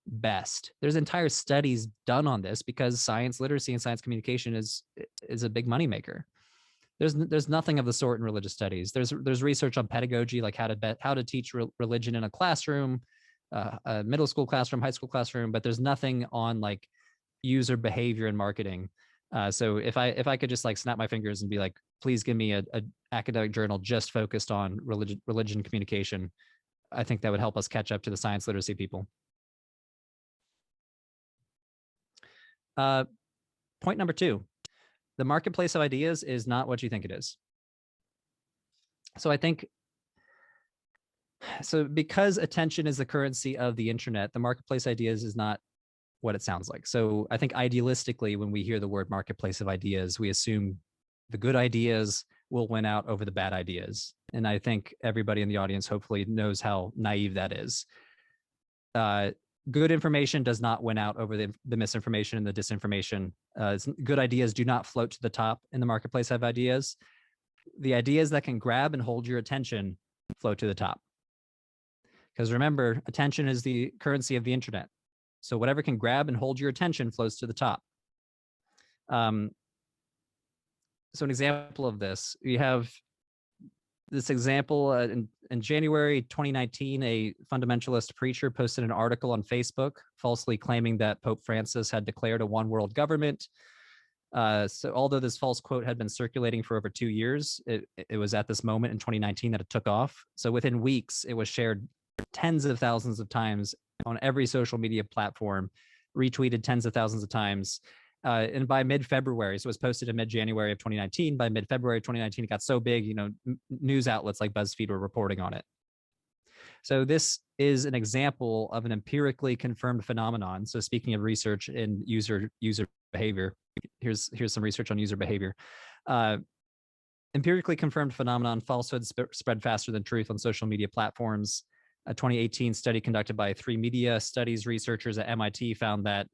best? There's entire studies done on this because science literacy and science communication is a big moneymaker. There's nothing of the sort in religious studies. There's research on pedagogy, like how to teach religion in a classroom, a middle school classroom, high school classroom, but there's nothing on like user behavior and marketing. So if I could just like snap my fingers and be like, please give me a academic journal just focused on religion communication, I think that would help us catch up to the science literacy people. Point number 2, the marketplace of ideas is not what you think it is. So I think, because attention is the currency of the internet, the marketplace ideas is not what it sounds like. So I think idealistically, when we hear the word marketplace of ideas, we assume the good ideas will win out over the bad ideas. And I think everybody in the audience hopefully knows how naive that is. Good information does not win out over the misinformation and the disinformation. Good ideas do not float to the top in the marketplace of ideas. The ideas that can grab and hold your attention float to the top. Because remember, attention is the currency of the internet. So whatever can grab and hold your attention flows to the top. So an example of this, you have this example in January 2019, a fundamentalist preacher posted an article on Facebook falsely claiming that Pope Francis had declared a one world government. So although this false quote had been circulating for over 2 years, it was at this moment in 2019 that it took off. So within weeks, it was shared tens of thousands of times on every social media platform, retweeted tens of thousands of times. And by mid-February, so it was posted in mid-January of 2019. By mid-February 2019, it got so big, news outlets like BuzzFeed were reporting on it. So this is an example of an empirically confirmed phenomenon. So speaking of research in user behavior, here's some research on user behavior. Empirically confirmed phenomenon: falsehoods spread faster than truth on social media platforms. A 2018 study conducted by 3 media studies researchers at MIT found that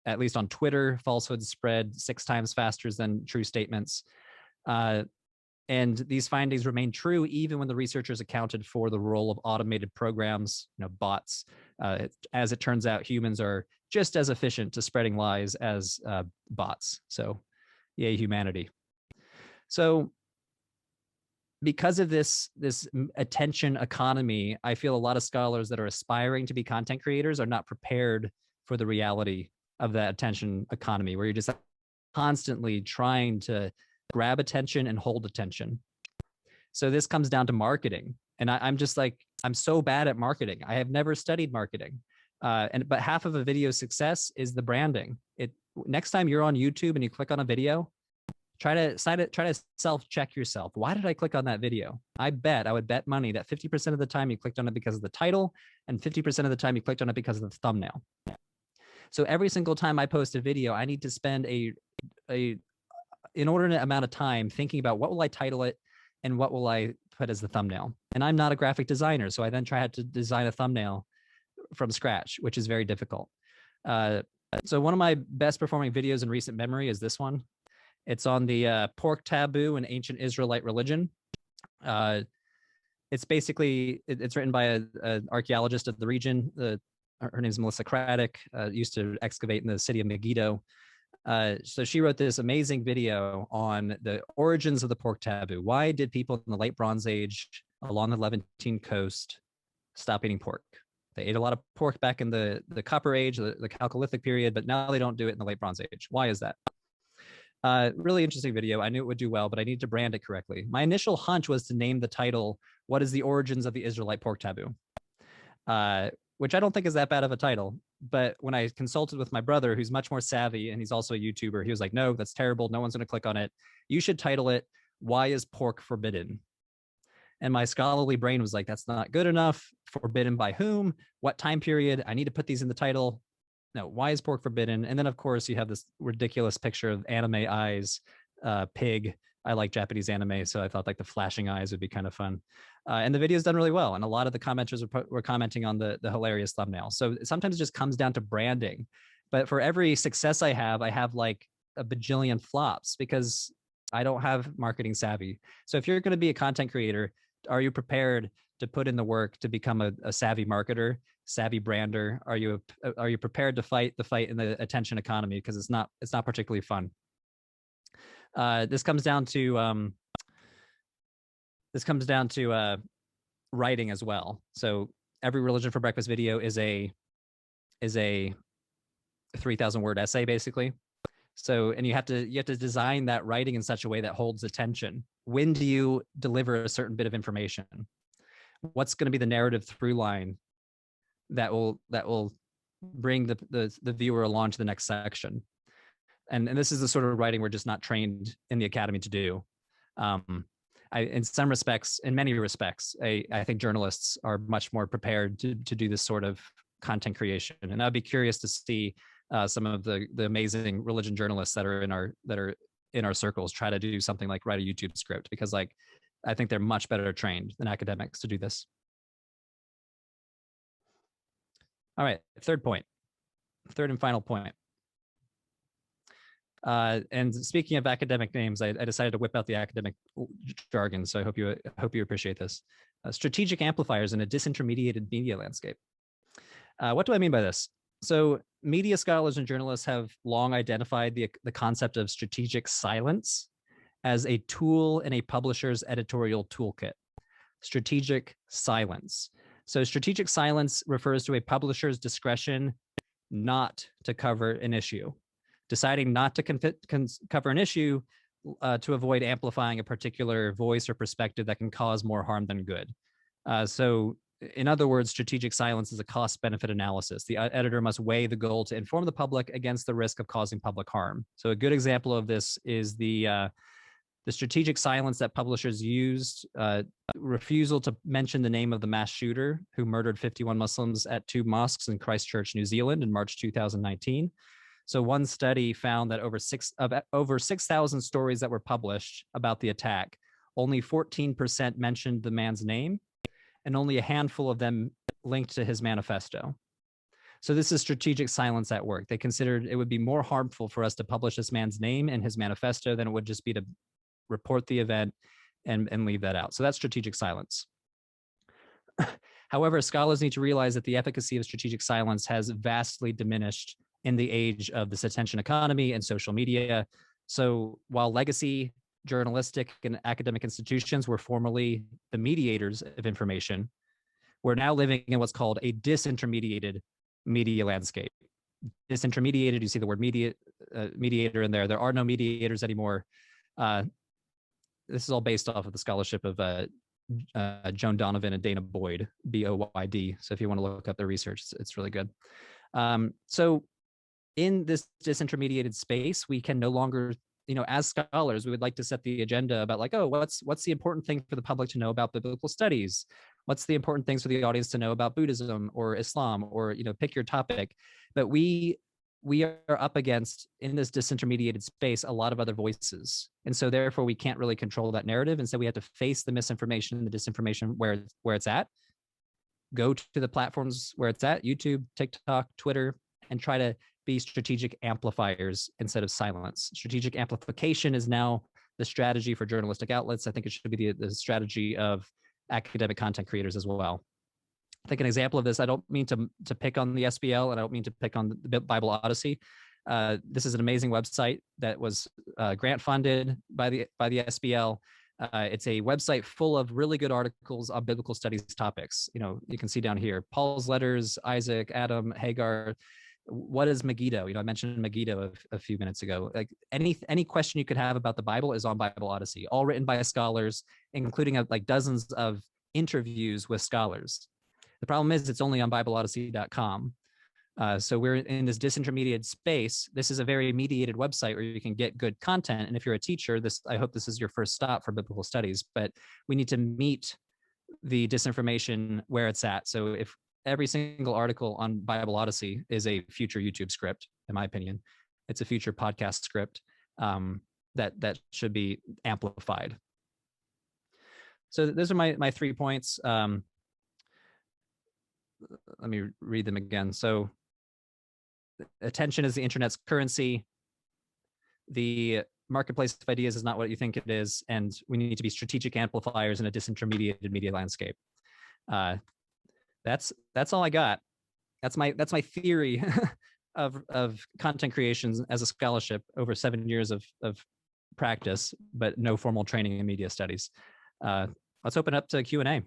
at least on Twitter, falsehoods spread 6 times faster than true statements. And these findings remain true even when the researchers accounted for the role of automated programs, bots. As it turns out, humans are just as efficient to spreading lies as bots. So yay, humanity. So because of this attention economy, I feel a lot of scholars that are aspiring to be content creators are not prepared for the reality of that attention economy, where you're just constantly trying to grab attention and hold attention. So this comes down to marketing. And I'm just like, I'm so bad at marketing. I have never studied marketing. But half of a video's success is the branding. Next time you're on YouTube and you click on a video, try to self-check yourself. Why did I click on that video? I would bet money that 50% of the time you clicked on it because of the title, and 50% of the time you clicked on it because of the thumbnail. So every single time I post a video, I need to spend an inordinate amount of time thinking about what will I title it and what will I put as the thumbnail. And I'm not a graphic designer, so I then try to design a thumbnail from scratch, which is very difficult. So one of my best performing videos in recent memory is this one. It's on the pork taboo in ancient Israelite religion. It's basically, it's written by an archaeologist of the region. Her name is Melissa Craddock, used to excavate in the city of Megiddo. So she wrote this amazing video on the origins of the pork taboo. Why did people in the late Bronze Age along the Levantine coast stop eating pork? They ate a lot of pork back in the Copper Age, the Chalcolithic period, but now they don't do it in the late Bronze Age. Why is that? Really interesting video. I knew it would do well, but I need to brand it correctly. My initial hunch was to name the title, "What is the Origins of the Israelite Pork Taboo?" Which I don't think is that bad of a title. But when I consulted with my brother, who's much more savvy, and he's also a YouTuber, he was like, no, that's terrible. No one's going to click on it. You should title it, "Why is Pork Forbidden?" And my scholarly brain was like, that's not good enough. Forbidden by whom? What time period? I need to put these in the title. No, why is pork forbidden? And then, of course, you have this ridiculous picture of anime eyes, pig. I like Japanese anime, so I thought like the flashing eyes would be kind of fun. And the video's done really well. And a lot of the commenters were commenting on the hilarious thumbnail. So sometimes it just comes down to branding. But for every success I have like a bajillion flops because I don't have marketing savvy. So if you're going to be a content creator, are you prepared to put in the work to become a savvy marketer, savvy brander? Are you prepared to fight the fight in the attention economy? Because it's not particularly fun. This comes down to writing as well. So every Religion for Breakfast video is a 3,000 word essay basically. So, and you have to design that writing in such a way that holds attention. When do you deliver a certain bit of information? What's going to be the narrative through line that will bring the viewer along to the next section? And this is the sort of writing we're just not trained in the academy to do. In some respects, in many respects, I think journalists are much more prepared to do this sort of content creation. And I'd be curious to see some of the amazing religion journalists that are in our circles try to do something like write a YouTube script, because like I think they're much better trained than academics to do this. All right, third and final point. And speaking of academic names, I decided to whip out the academic jargon, so I hope you appreciate this. Strategic amplifiers in a disintermediated media landscape. What do I mean by this? So media scholars and journalists have long identified the concept of strategic silence as a tool in a publisher's editorial toolkit. Strategic silence. So strategic silence refers to a publisher's discretion not to cover an issue, deciding not to cover an issue to avoid amplifying a particular voice or perspective that can cause more harm than good. So in other words, strategic silence is a cost-benefit analysis. The editor must weigh the goal to inform the public against the risk of causing public harm. So a good example of this is the strategic silence that publishers used, refusal to mention the name of the mass shooter who murdered 51 Muslims at 2 mosques in Christchurch, New Zealand in March 2019. So one study found that over 6,000 stories that were published about the attack, only 14% mentioned the man's name, and only a handful of them linked to his manifesto. So this is strategic silence at work. They considered it would be more harmful for us to publish this man's name and his manifesto than it would just be to report the event and leave that out. So that's strategic silence. However, scholars need to realize that the efficacy of strategic silence has vastly diminished in the age of this attention economy and social media. So while legacy journalistic and academic institutions were formerly the mediators of information, we're now living in what's called a disintermediated media landscape. Disintermediated, you see the word mediator in there. There are no mediators anymore. This is all based off of the scholarship of Joan Donovan and Dana Boyd, Boyd. So if you want to look up their research, it's really good. So in this disintermediated space, we can no longer, as scholars, we would like to set the agenda about like, oh, what's the important thing for the public to know about biblical studies? What's the important things for the audience to know about Buddhism or Islam, or pick your topic. But we are up against, in this disintermediated space, a lot of other voices, and so therefore we can't really control that narrative, and so we have to face the misinformation and the disinformation where it's at, go to the platforms where it's at, YouTube, TikTok, Twitter, and try to be strategic amplifiers instead of silence. Strategic amplification is now the strategy for journalistic outlets. I think it should be the strategy of academic content creators as well. I think an example of this, I don't mean to pick on the SBL, and I don't mean to pick on the Bible Odyssey. This is an amazing website that was grant funded by the SBL. It's a website full of really good articles on biblical studies topics. You can see down here, Paul's letters, Isaac, Adam, Hagar. What is Megiddo? I mentioned Megiddo a few minutes ago. Like any question you could have about the Bible is on Bible Odyssey, all written by scholars, including like dozens of interviews with scholars. The problem is it's only on BibleOdyssey.com. So we're in this disintermediated space. This is a very mediated website where you can get good content. And if you're a teacher, I hope this is your first stop for biblical studies, but we need to meet the disinformation where it's at. So if every single article on Bible Odyssey is a future YouTube script, in my opinion, it's a future podcast script that should be amplified. So those are my 3 points. Let me read them again. So attention is the internet's currency. The marketplace of ideas is not what you think it is. And we need to be strategic amplifiers in a disintermediated media landscape. That's all I got. That's my theory of content creation as a scholarship over 7 years of practice, but no formal training in media studies. Let's open up to Q&A.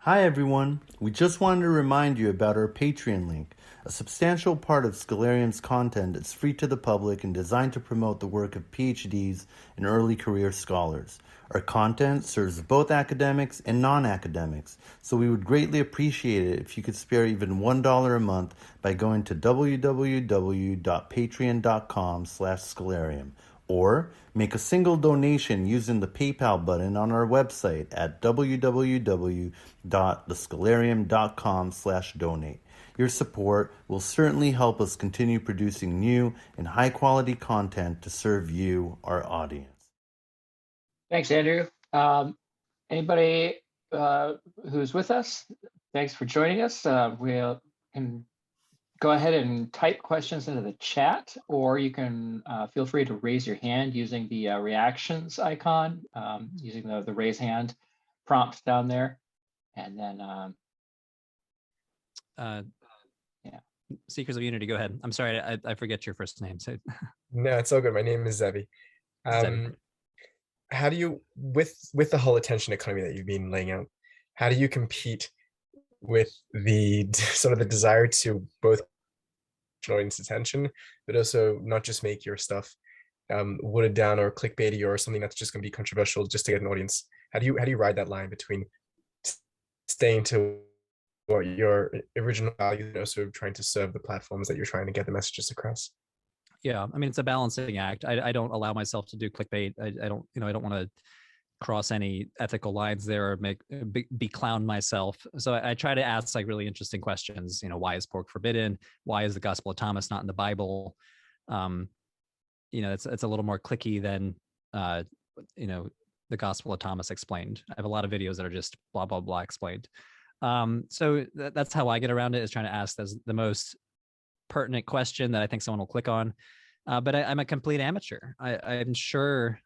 Hi everyone, we just wanted to remind you about our Patreon link. A substantial part of Scholarium's content is free to the public and designed to promote the work of PhDs and early career scholars. Our content serves both academics and non-academics, so we would greatly appreciate it if you could spare even $1 a month by going to www.patreon.com/Scholarium. Or make a single donation using the PayPal button on our website at www.thescholarium.com/donate. Your support will certainly help us continue producing new and high-quality content to serve you, our audience. Thanks, Andrew. Anybody who's with us, thanks for joining us. We can go ahead and type questions into the chat, or you can feel free to raise your hand using the reactions icon, using the raise hand prompt down there. And then, yeah. Seekers of Unity, go ahead. I'm sorry, I forget your first name. So. No, it's all good. My name is Zevi. How do you, with the whole attention economy that you've been laying out, how do you compete with the sort of the desire to both audience attention, but also not just make your stuff watered down or clickbaity or something that's just going to be controversial just to get an audience? How do you ride that line between staying to what your original value and also trying to serve the platforms that you're trying to get the messages across? Yeah, I mean, it's a balancing act. I don't allow myself to do clickbait. I don't want to cross any ethical lines there or be clown myself. So I try to ask like really interesting questions. Why is pork forbidden? Why is the Gospel of Thomas not in the Bible? It's a little more clicky than the Gospel of Thomas explained. I have a lot of videos that are just blah blah blah explained. So that's how I get around it, is trying to ask the most pertinent question that I think someone will click on. But I'm a complete amateur. I'm sure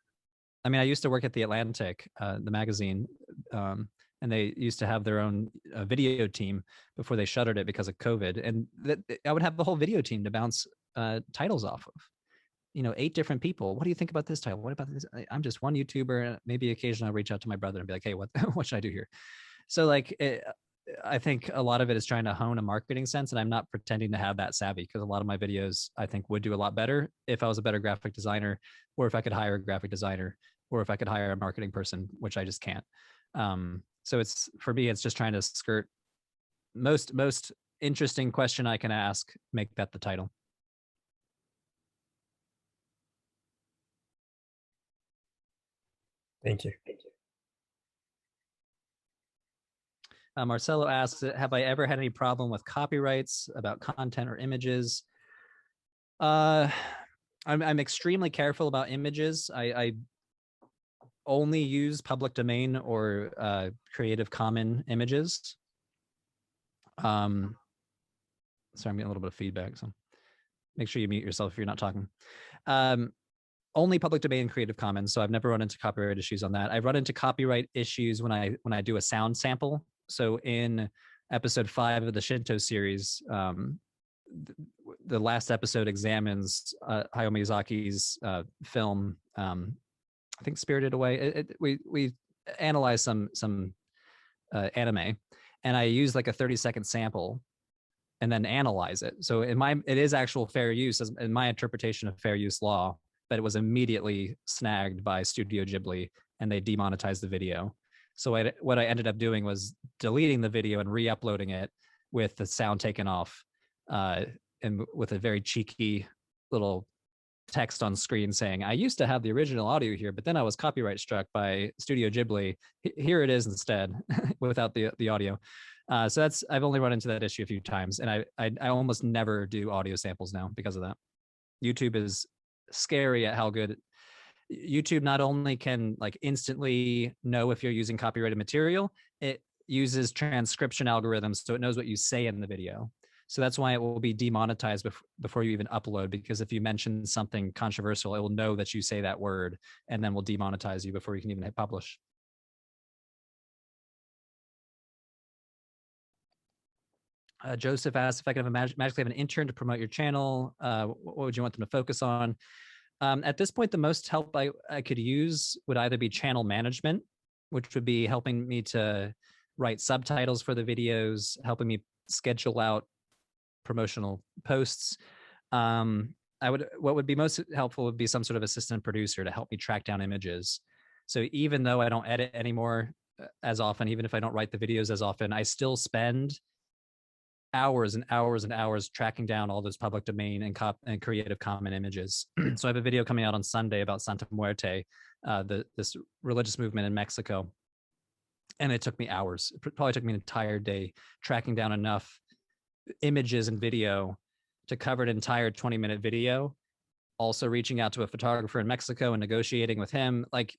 I mean, I used to work at The Atlantic, the magazine, and they used to have their own video team before they shuttered it because of COVID. And I would have the whole video team to bounce titles off of. 8 different people. What do you think about this title? What about this? I'm just one YouTuber. Maybe occasionally I'll reach out to my brother and be like, hey, what should I do here? So like, I think a lot of it is trying to hone a marketing sense, and I'm not pretending to have that savvy, because a lot of my videos I think would do a lot better if I was a better graphic designer, or if I could hire a graphic designer, or if I could hire a marketing person, which I just can't. So it's, for me, it's just trying to skirt most interesting question I can ask, make that the title. Thank you. Marcelo asks, have I ever had any problem with copyrights about content or images? I'm extremely careful about images. I only use public domain or Creative Commons images. Sorry, I'm getting a little bit of feedback, so make sure you mute yourself if you're not talking. Only public domain Creative Commons, so I've never run into copyright issues on that. I've run into copyright issues when I do a sound sample. So in episode 5 of the Shinto series, the last episode examines Hayao Miyazaki's film, I think Spirited Away. We analyzed some anime, and I used like a 30-second sample and then analyze it. So it is actual fair use in my interpretation of fair use law, but it was immediately snagged by Studio Ghibli and they demonetized the video. So what I ended up doing was deleting the video and re-uploading it with the sound taken off, and with a very cheeky little text on screen saying, I used to have the original audio here, but then I was copyright struck by Studio Ghibli. Here it is instead, without the audio. So I've only run into that issue a few times, and I almost never do audio samples now because of that. YouTube is scary at how good. YouTube not only can like instantly know if you're using copyrighted material, it uses transcription algorithms, so it knows what you say in the video. So that's why it will be demonetized before you even upload, because if you mention something controversial, it will know that you say that word and then will demonetize you before you can even hit publish. Joseph asked if I could have magically have an intern to promote your channel. What would you want them to focus on? At this point, the most help I could use would either be channel management, which would be helping me to write subtitles for the videos, helping me schedule out promotional posts. What would be most helpful would be some sort of assistant producer to help me track down images. So even though I don't edit anymore as often, even if I don't write the videos as often, I still spend hours and hours and hours tracking down all those public domain and Creative Commons images. So I have a video coming out on Sunday about Santa Muerte, this religious movement in Mexico. And it took me hours. It probably took me an entire day tracking down enough images and video to cover an entire 20-minute video. Also reaching out to a photographer in Mexico and negotiating with him. Like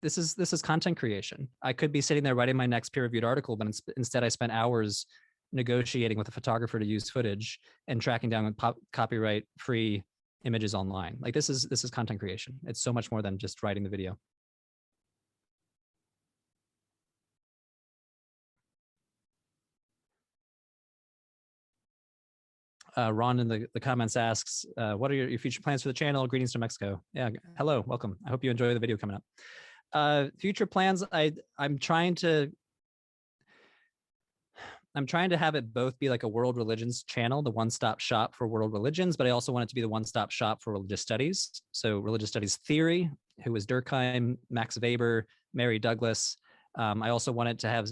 this is content creation. I could be sitting there writing my next peer-reviewed article, but instead I spent hours negotiating with a photographer to use footage and tracking down copyright-free images online. Like this is content creation. It's so much more than just writing the video. Ron in the comments asks, what are your future plans for the channel? Greetings from Mexico. Yeah, hello, welcome. I hope you enjoy the video coming up. Future plans, I'm trying to have it both be like a world religions channel, the one-stop shop for world religions, but I also want it to be the one-stop shop for religious studies. So religious studies theory, who is Durkheim, Max Weber, Mary Douglas. I also want it to have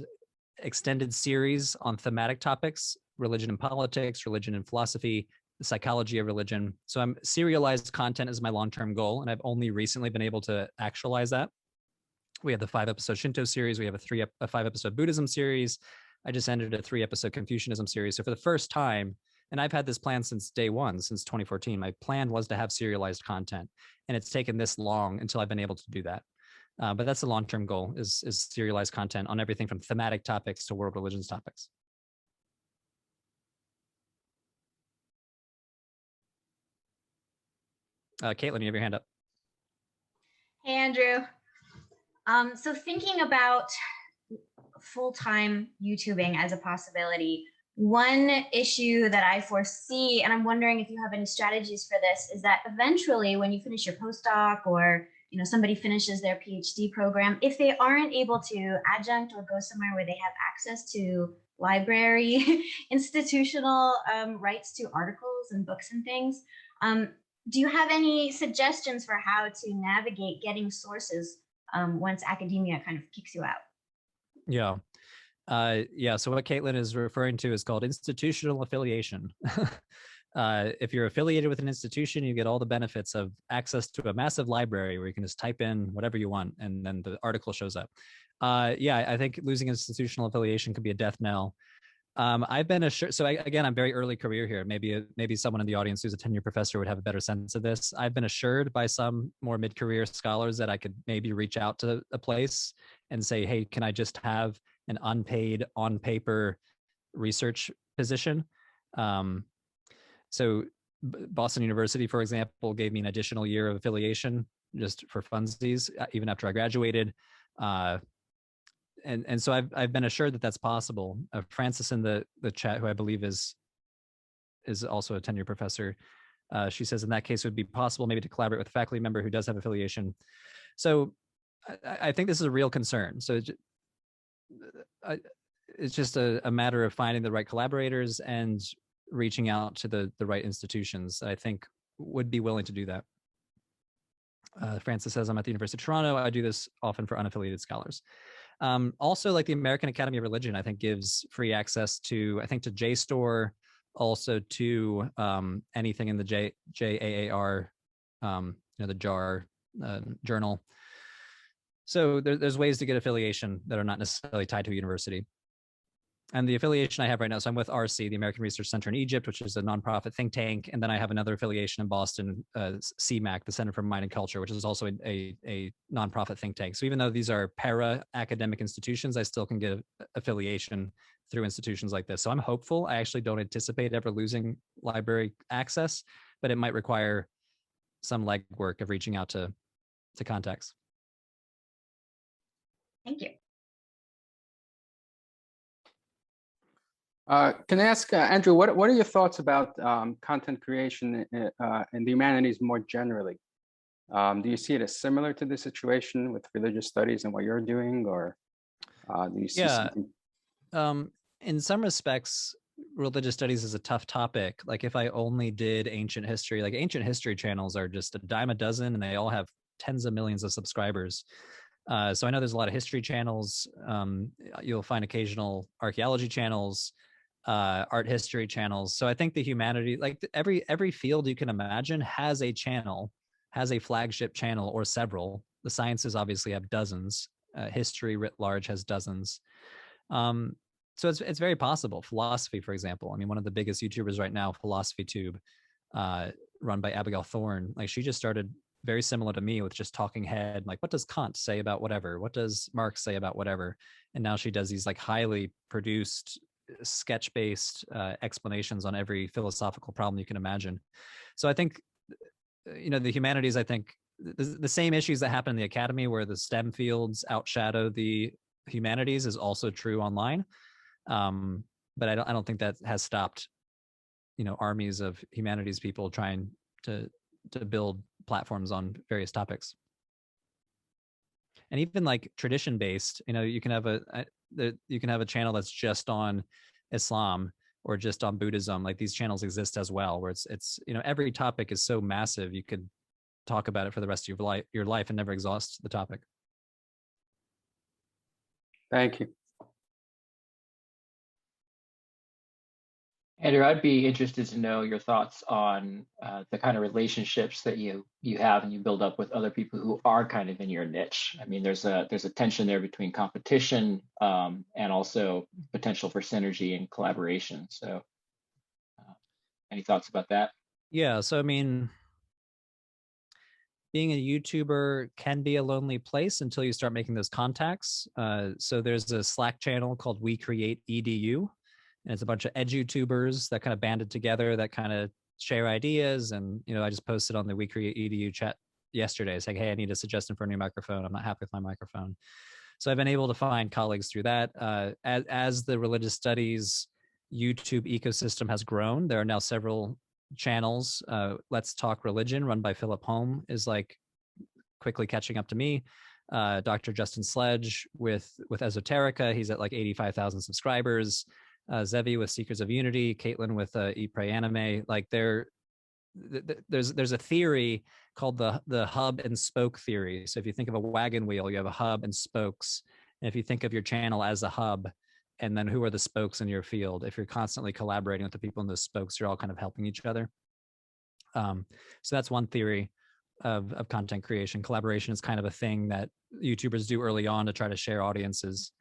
extended series on thematic topics, religion and politics, religion and philosophy, the psychology of religion. So serialized content is my long-term goal, and I've only recently been able to actualize that. We have the 5-episode Shinto series. We have a 5-episode Buddhism series. I just ended a 3-episode Confucianism series. So for the first time, and I've had this plan since day one, since 2014, my plan was to have serialized content. And it's taken this long until I've been able to do that. But that's the long-term goal, is serialized content on everything from thematic topics to world religions topics. Caitlin, you have your hand up. Hey, Andrew. So thinking about full-time YouTubing as a possibility, one issue that I foresee, and I'm wondering if you have any strategies for this, is that eventually when you finish your postdoc or somebody finishes their PhD program, if they aren't able to adjunct or go somewhere where they have access to library, institutional rights to articles and books and things, do you have any suggestions for how to navigate getting sources once academia kind of kicks you out? Yeah. Yeah. So what Caitlin is referring to is called institutional affiliation. If you're affiliated with an institution, you get all the benefits of access to a massive library where you can just type in whatever you want and then the article shows up. Yeah, I think losing institutional affiliation could be a death knell. I've been assured. So again, I'm very early career here. Maybe someone in the audience who's a tenure professor would have a better sense of this. I've been assured by some more mid-career scholars that I could maybe reach out to a place and say, hey, can I just have an unpaid, on paper research position? So Boston University, for example, gave me an additional year of affiliation just for funsies, even after I graduated. And so I've been assured that that's possible. Francis in the chat, who I believe is also a tenure professor, she says in that case it would be possible maybe to collaborate with a faculty member who does have affiliation. So I think this is a real concern. So it's just a matter of finding the right collaborators and reaching out to the right institutions that I think would be willing to do that. Francis says, I'm at the University of Toronto. I do this often for unaffiliated scholars. Also, like the American Academy of Religion, I think gives free access to, I think, to JSTOR, also to anything in the JAAR, the JAR journal. So there's ways to get affiliation that are not necessarily tied to a university. And the affiliation I have right now, so I'm with RC, the American Research Center in Egypt, which is a nonprofit think tank. And then I have another affiliation in Boston, CMAC, the Center for Mind and Culture, which is also a nonprofit think tank. So even though these are para-academic institutions, I still can get affiliation through institutions like this. So I'm hopeful. I actually don't anticipate ever losing library access, but it might require some legwork of reaching out to contacts. Thank you. Can I ask, Andrew, what are your thoughts about content creation in the humanities more generally? Do you see it as similar to the situation with religious studies and what you're doing, or do you see something? In some respects, religious studies is a tough topic. Like if I only did ancient history, like ancient history channels are just a dime a dozen and they all have tens of millions of subscribers. So I know there's a lot of history channels. You'll find occasional archaeology channels, art history channels. So I think the humanity, like every field you can imagine has a channel, has a flagship channel or several. The sciences obviously have dozens. History writ large has dozens. So it's very possible. Philosophy, for example. I mean, one of the biggest YouTubers right now, Philosophy Tube, run by Abigail Thorne. Like she just started very similar to me with just talking head, like what does Kant say about whatever? What does Marx say about whatever? And now she does these like highly produced sketch-based explanations on every philosophical problem you can imagine. So I think, the humanities, I think the same issues that happen in the academy where the STEM fields outshadow the humanities is also true online. But I don't think that has stopped, armies of humanities people trying to build platforms on various topics. And even like tradition based, you can have a channel that's just on Islam or just on Buddhism. Like these channels exist as well, where it's every topic is so massive you could talk about it for the rest of your life and never exhaust the topic. Thank you. Andrew, I'd be interested to know your thoughts on the kind of relationships that you have and you build up with other people who are kind of in your niche. I mean, there's a tension there between competition and also potential for synergy and collaboration. So, any thoughts about that? Yeah. So I mean, being a YouTuber can be a lonely place until you start making those contacts. So there's a Slack channel called WeCreateEDU. And it's a bunch of edutubers that kind of banded together that kind of share ideas. And, I just posted on the WeCreateEDU chat yesterday saying, hey, I need a suggestion for a new microphone. I'm not happy with my microphone. So I've been able to find colleagues through that. As the religious studies YouTube ecosystem has grown, there are now several channels. Let's Talk Religion, run by Philip Holm, is like quickly catching up to me. Dr. Justin Sledge with Esoterica, he's at like 85,000 subscribers. Zevi with Seekers of Unity, Caitlin with Eat Pray Anime. Like there's a theory called the hub and spoke theory. So if you think of a wagon wheel, you have a hub and spokes. And if you think of your channel as a hub, and then who are the spokes in your field? If you're constantly collaborating with the people in those spokes, you're all kind of helping each other. So that's one theory of content creation. Collaboration is kind of a thing that YouTubers do early on to try to share audiences.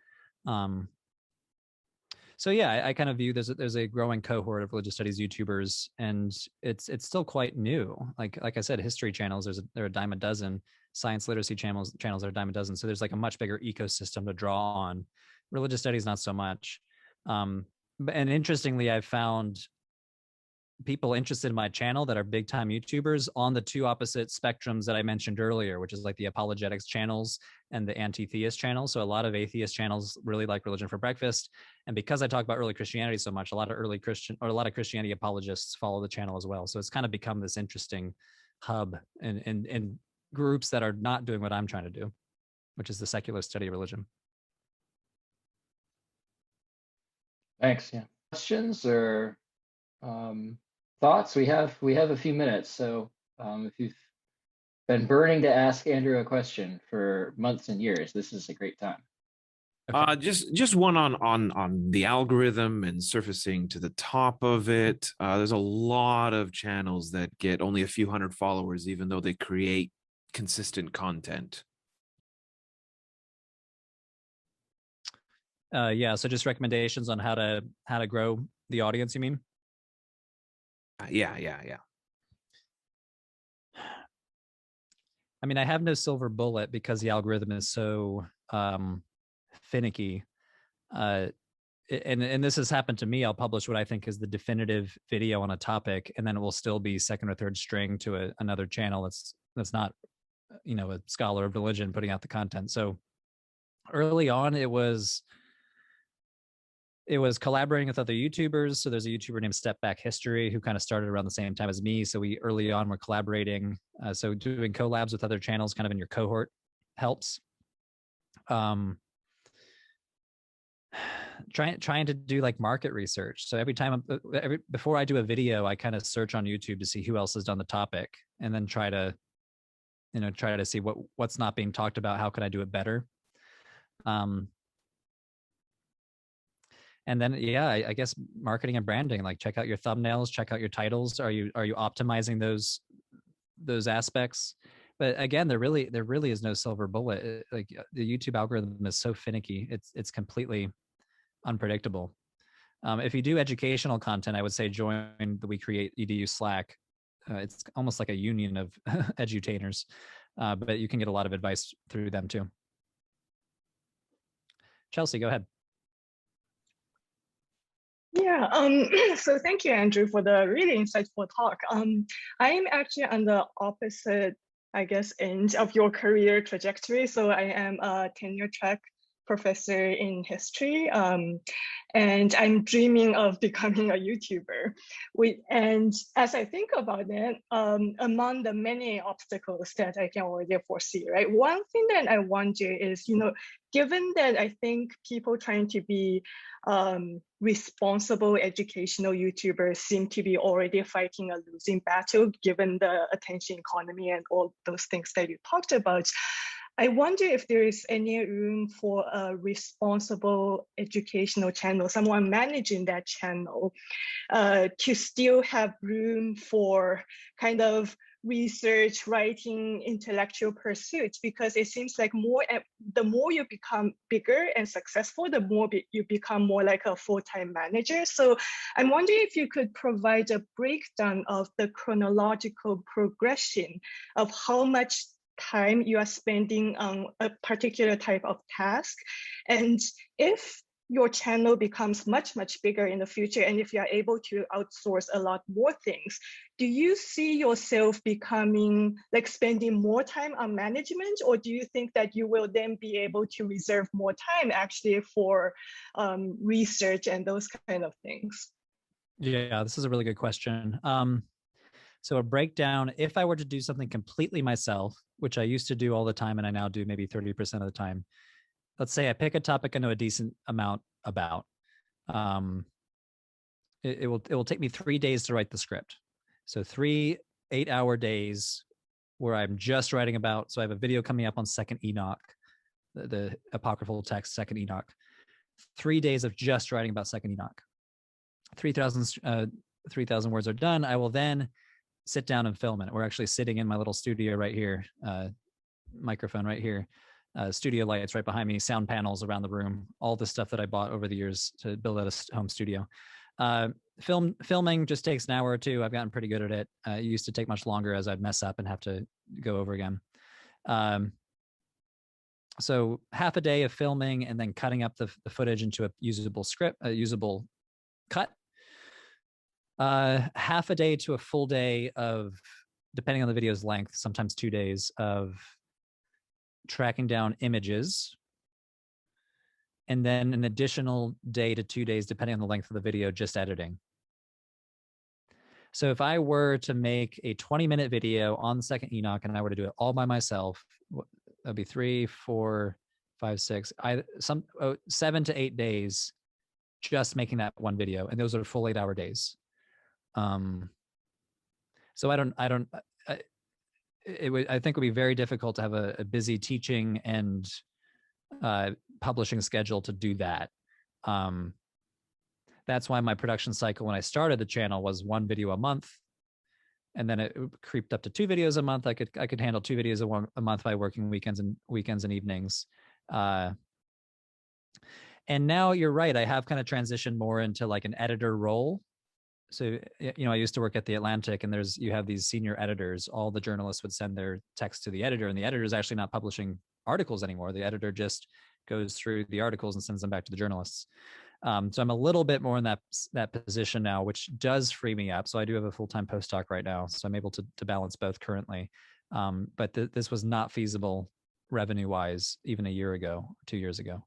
So yeah, I kind of view there's a growing cohort of religious studies YouTubers, and it's still quite new. Like I said, history channels, there are a dime a dozen. Science literacy channels are a dime a dozen. So there's like a much bigger ecosystem to draw on. Religious studies, not so much. And interestingly, I've found people interested in my channel that are big time YouTubers on the two opposite spectrums that I mentioned earlier, which is like the apologetics channels and the anti-theist channels. So a lot of atheist channels really like Religion for Breakfast. And because I talk about early Christianity so much, a lot of Christianity apologists follow the channel as well. So it's kind of become this interesting hub and groups that are not doing what I'm trying to do, which is the secular study of religion. Thanks. Yeah. Questions or thoughts? We have a few minutes, so if you've been burning to ask Andrew a question for months and years, this is a great time. Okay. Just one on the algorithm and surfacing to the top of it. There's a lot of channels that get only a few hundred followers, even though they create consistent content. Yeah, so just recommendations on how to grow the audience, you mean? Yeah. I mean, I have no silver bullet because the algorithm is so finicky. And this has happened to me. I'll publish what I think is the definitive video on a topic, and then it will still be second or third string to another channel that's not, a scholar of religion putting out the content. So early on, it was collaborating with other YouTubers. So there's a YouTuber named Step Back History who kind of started around the same time as me. So we early on were collaborating. So doing collabs with other channels kind of in your cohort helps. Trying to do like market research. So every time, before I do a video, I kind of search on YouTube to see who else has done the topic, and then try to see what's not being talked about. How can I do it better? And then, yeah, I guess marketing and branding, like check out your thumbnails, check out your titles. Are you optimizing those aspects? But again, there really is no silver bullet. Like the YouTube algorithm is so finicky. It's completely unpredictable. If you do educational content, I would say join the WeCreateEDU Slack. It's almost like a union of edutainers, but you can get a lot of advice through them too. Chelsea, go ahead. Yeah, so thank you, Andrew, for the really insightful talk. I'm actually on the opposite, I guess, end of your career trajectory. So I am a tenure track professor in history, and I'm dreaming of becoming a YouTuber. And as I think about it, among the many obstacles that I can already foresee, right? One thing that I wonder is, given that I think people trying to be responsible educational YouTubers seem to be already fighting a losing battle, given the attention economy and all those things that you talked about, I wonder if there is any room for a responsible educational channel, someone managing that channel, to still have room for kind of research, writing, intellectual pursuits, because it seems like the more you become bigger and successful, the more you become more like a full-time manager. So I'm wondering if you could provide a breakdown of the chronological progression of how much time you are spending on a particular type of task. And if your channel becomes much, much bigger in the future, and if you're able to outsource a lot more things, do you see yourself becoming like spending more time on management, or do you think that you will then be able to reserve more time actually for research and those kind of things? Yeah, this is a really good question. So a breakdown, if I were to do something completely myself, which I used to do all the time and I now do maybe 30% of the time, let's say I pick a topic I know a decent amount about. It will take me 3 days to write the script. So 3 8-hour days where I'm just writing about. So I have a video coming up on Second Enoch, the apocryphal text, Second Enoch. 3 days of just writing about Second Enoch. 3,000 words are done. I will then sit down and film it. We're actually sitting in my little studio right here, microphone right here, studio lights right behind me, sound panels around the room, all the stuff that I bought over the years to build out a home studio. Filming just takes an hour or two. I've gotten pretty good at it. It used to take much longer as I'd mess up and have to go over again. So half a day of filming and then cutting up the footage into a usable script, a usable cut. Half a day to a full day of, depending on the video's length, sometimes 2 days of tracking down images. And then an additional day to 2 days, depending on the length of the video, just editing. So if I were to make a 20-minute video on Second Enoch and I were to do it all by myself, that'd be 3, 4, 5, 6, 7 to 8 days just making that one video. And those are full 8-hour days. So I think it would be very difficult to have a busy teaching and publishing schedule to do that. That's why my production cycle when I started the channel was 1 video a month, and then it creeped up to 2 videos a month. I could handle 2 videos a month by working weekends and evenings. And now you're right. I have kind of transitioned more into like an editor role. So, I used to work at The Atlantic, and you have these senior editors. All the journalists would send their text to the editor, and the editor is actually not publishing articles anymore. The editor just goes through the articles and sends them back to the journalists. So I'm a little bit more in that position now, which does free me up. So I do have a full-time postdoc right now, so I'm able to balance both currently. But this was not feasible revenue-wise even a year ago, 2 years ago.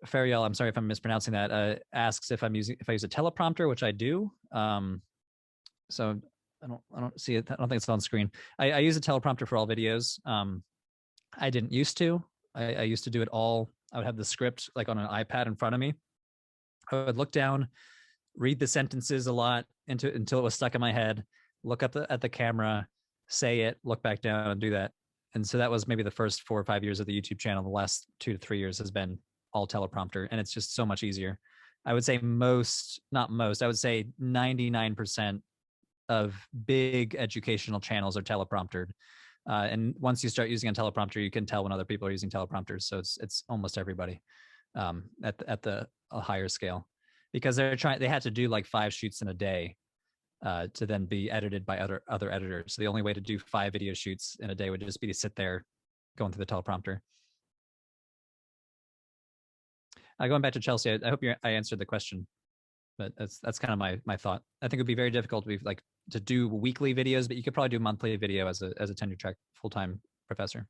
Fariel, I'm sorry if I'm mispronouncing that, asks if I use a teleprompter, which I do. So I don't see it. I don't think it's on screen. I use a teleprompter for all videos. I didn't used to. I used to do it all. I would have the script like on an iPad in front of me. I would look down, read the sentences a lot until it was stuck in my head, look up at the camera, say it, look back down and do that. And so that was maybe the first 4 or 5 years of the YouTube channel. The last 2 to 3 years has been all teleprompter, and it's just so much easier. I would say I would say 99% of big educational channels are telepromptered. And once you start using a teleprompter, you can tell when other people are using teleprompters. So it's almost everybody at a higher scale, because they had to do like 5 shoots in a day to then be edited by other editors. So the only way to do 5 video shoots in a day would just be to sit there going through the teleprompter. Going back to Chelsea, I hope I answered the question, but that's kind of my thought. I think it'd be very difficult to do weekly videos, but you could probably do monthly video as a tenure track full-time professor.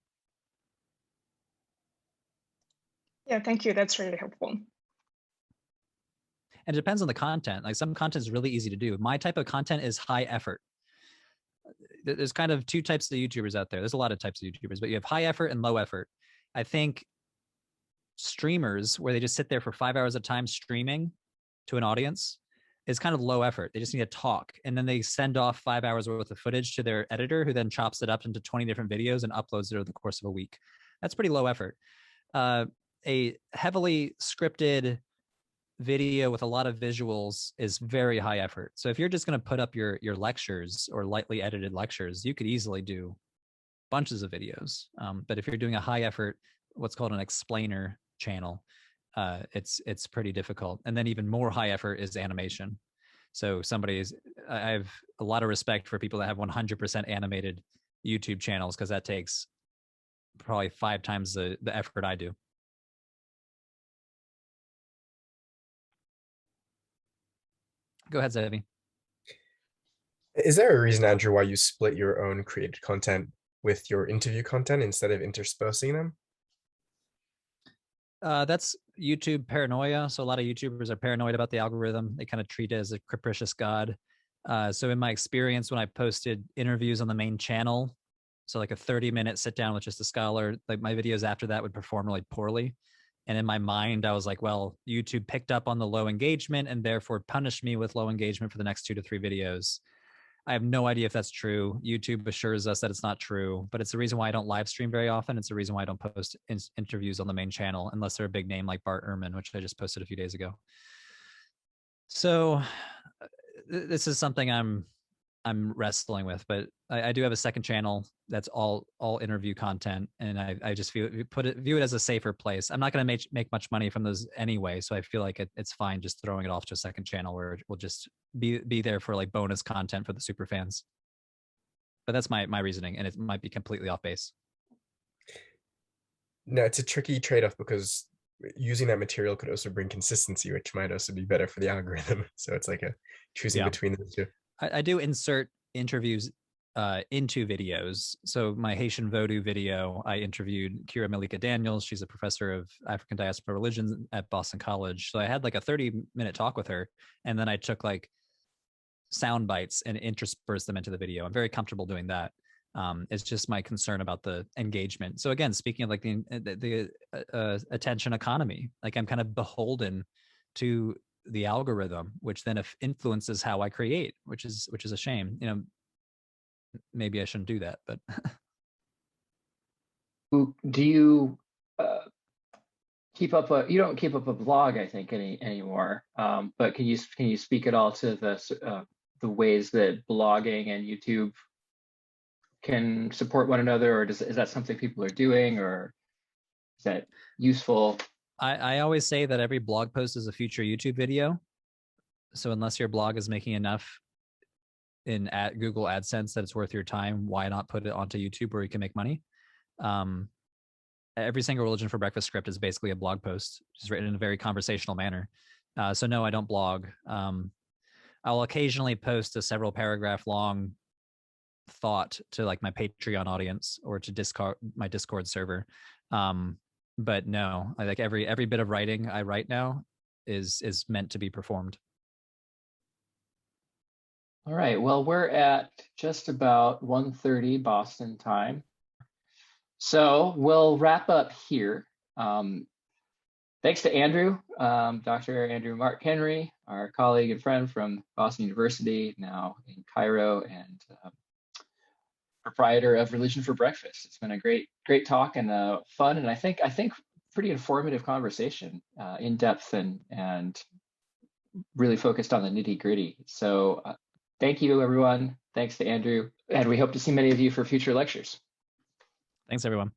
Yeah, thank you. That's really helpful. And it depends on the content. Like some content is really easy to do. My type of content is high effort. There's kind of 2 types of YouTubers out there. There's a lot of types of YouTubers, but you have high effort and low effort. I think streamers where they just sit there for 5 hours at a time streaming to an audience is kind of low effort. They just need to talk, and then they send off 5 hours worth of footage to their editor, who then chops it up into 20 different videos and uploads it over the course of a week. That's pretty low effort. A heavily scripted video with a lot of visuals is very high effort. So if you're just going to put up your lectures or lightly edited lectures, you could easily do bunches of videos. But if you're doing a high effort, what's called an explainer channel, it's pretty difficult. And then even more high effort is animation. So I have a lot of respect for people that have 100% animated YouTube channels, because that takes probably 5 times the effort I do. Go ahead, Zevi. Is there a reason, Andrew, why you split your own created content with your interview content instead of interspersing them? That's YouTube paranoia. So a lot of YouTubers are paranoid about the algorithm. They kind of treat it as a capricious god. So in my experience, when I posted interviews on the main channel, so like a 30-minute sit down with just a scholar, like my videos after that would perform really poorly. And in my mind, I was like, well, YouTube picked up on the low engagement and therefore punished me with low engagement for the next 2 to 3 videos. I have no idea if that's true. YouTube assures us that it's not true, but it's the reason why I don't live stream very often. It's the reason why I don't post interviews on the main channel unless they're a big name like Bart Ehrman, which I just posted a few days ago. So this is something I'm wrestling with, but I do have a second channel that's all interview content, and I just view it as a safer place. I'm not going to make much money from those anyway, so I feel like it's fine just throwing it off to a second channel where it will just be there for like bonus content for the super fans. But that's my reasoning, and it might be completely off base. No, it's a tricky trade-off because using that material could also bring consistency, which might also be better for the algorithm. So it's like a choosing between the two. I do insert interviews into videos. So my Haitian Vodou video, I interviewed Kira Malika Daniels. She's a professor of African diaspora religions at Boston College. So I had like a 30-minute talk with her, and then I took like sound bites and interspersed them into the video. I'm very comfortable doing that. It's just my concern about the engagement. So again, speaking of like the attention economy, like I'm kind of beholden to the algorithm, which then influences how I create, which is a shame. You know, maybe I shouldn't do that, but. Do you keep up you don't keep up a blog, I think, anymore. But can you speak at all to the ways that blogging and YouTube can support one another, or is that something people are doing, or is that useful? I always say that every blog post is a future YouTube video. So unless your blog is making enough in Google AdSense that it's worth your time, why not put it onto YouTube where you can make money? Every single Religion for Breakfast script is basically a blog post, just written in a very conversational manner. So no, I don't blog. I'll occasionally post a several paragraph long thought to like my Patreon audience or to my Discord server. But no, I like every bit of writing I write now is meant to be performed. All right, well, we're at just about 1:30 Boston time. So we'll wrap up here. Thanks to Andrew, Dr. Andrew Mark Henry, our colleague and friend from Boston University, now in Cairo, and proprietor of Religion for Breakfast. It's been a great talk and fun, and I think pretty informative conversation, in depth and really focused on the nitty-gritty. So thank you, everyone. Thanks to Andrew, and we hope to see many of you for future lectures. Thanks, everyone.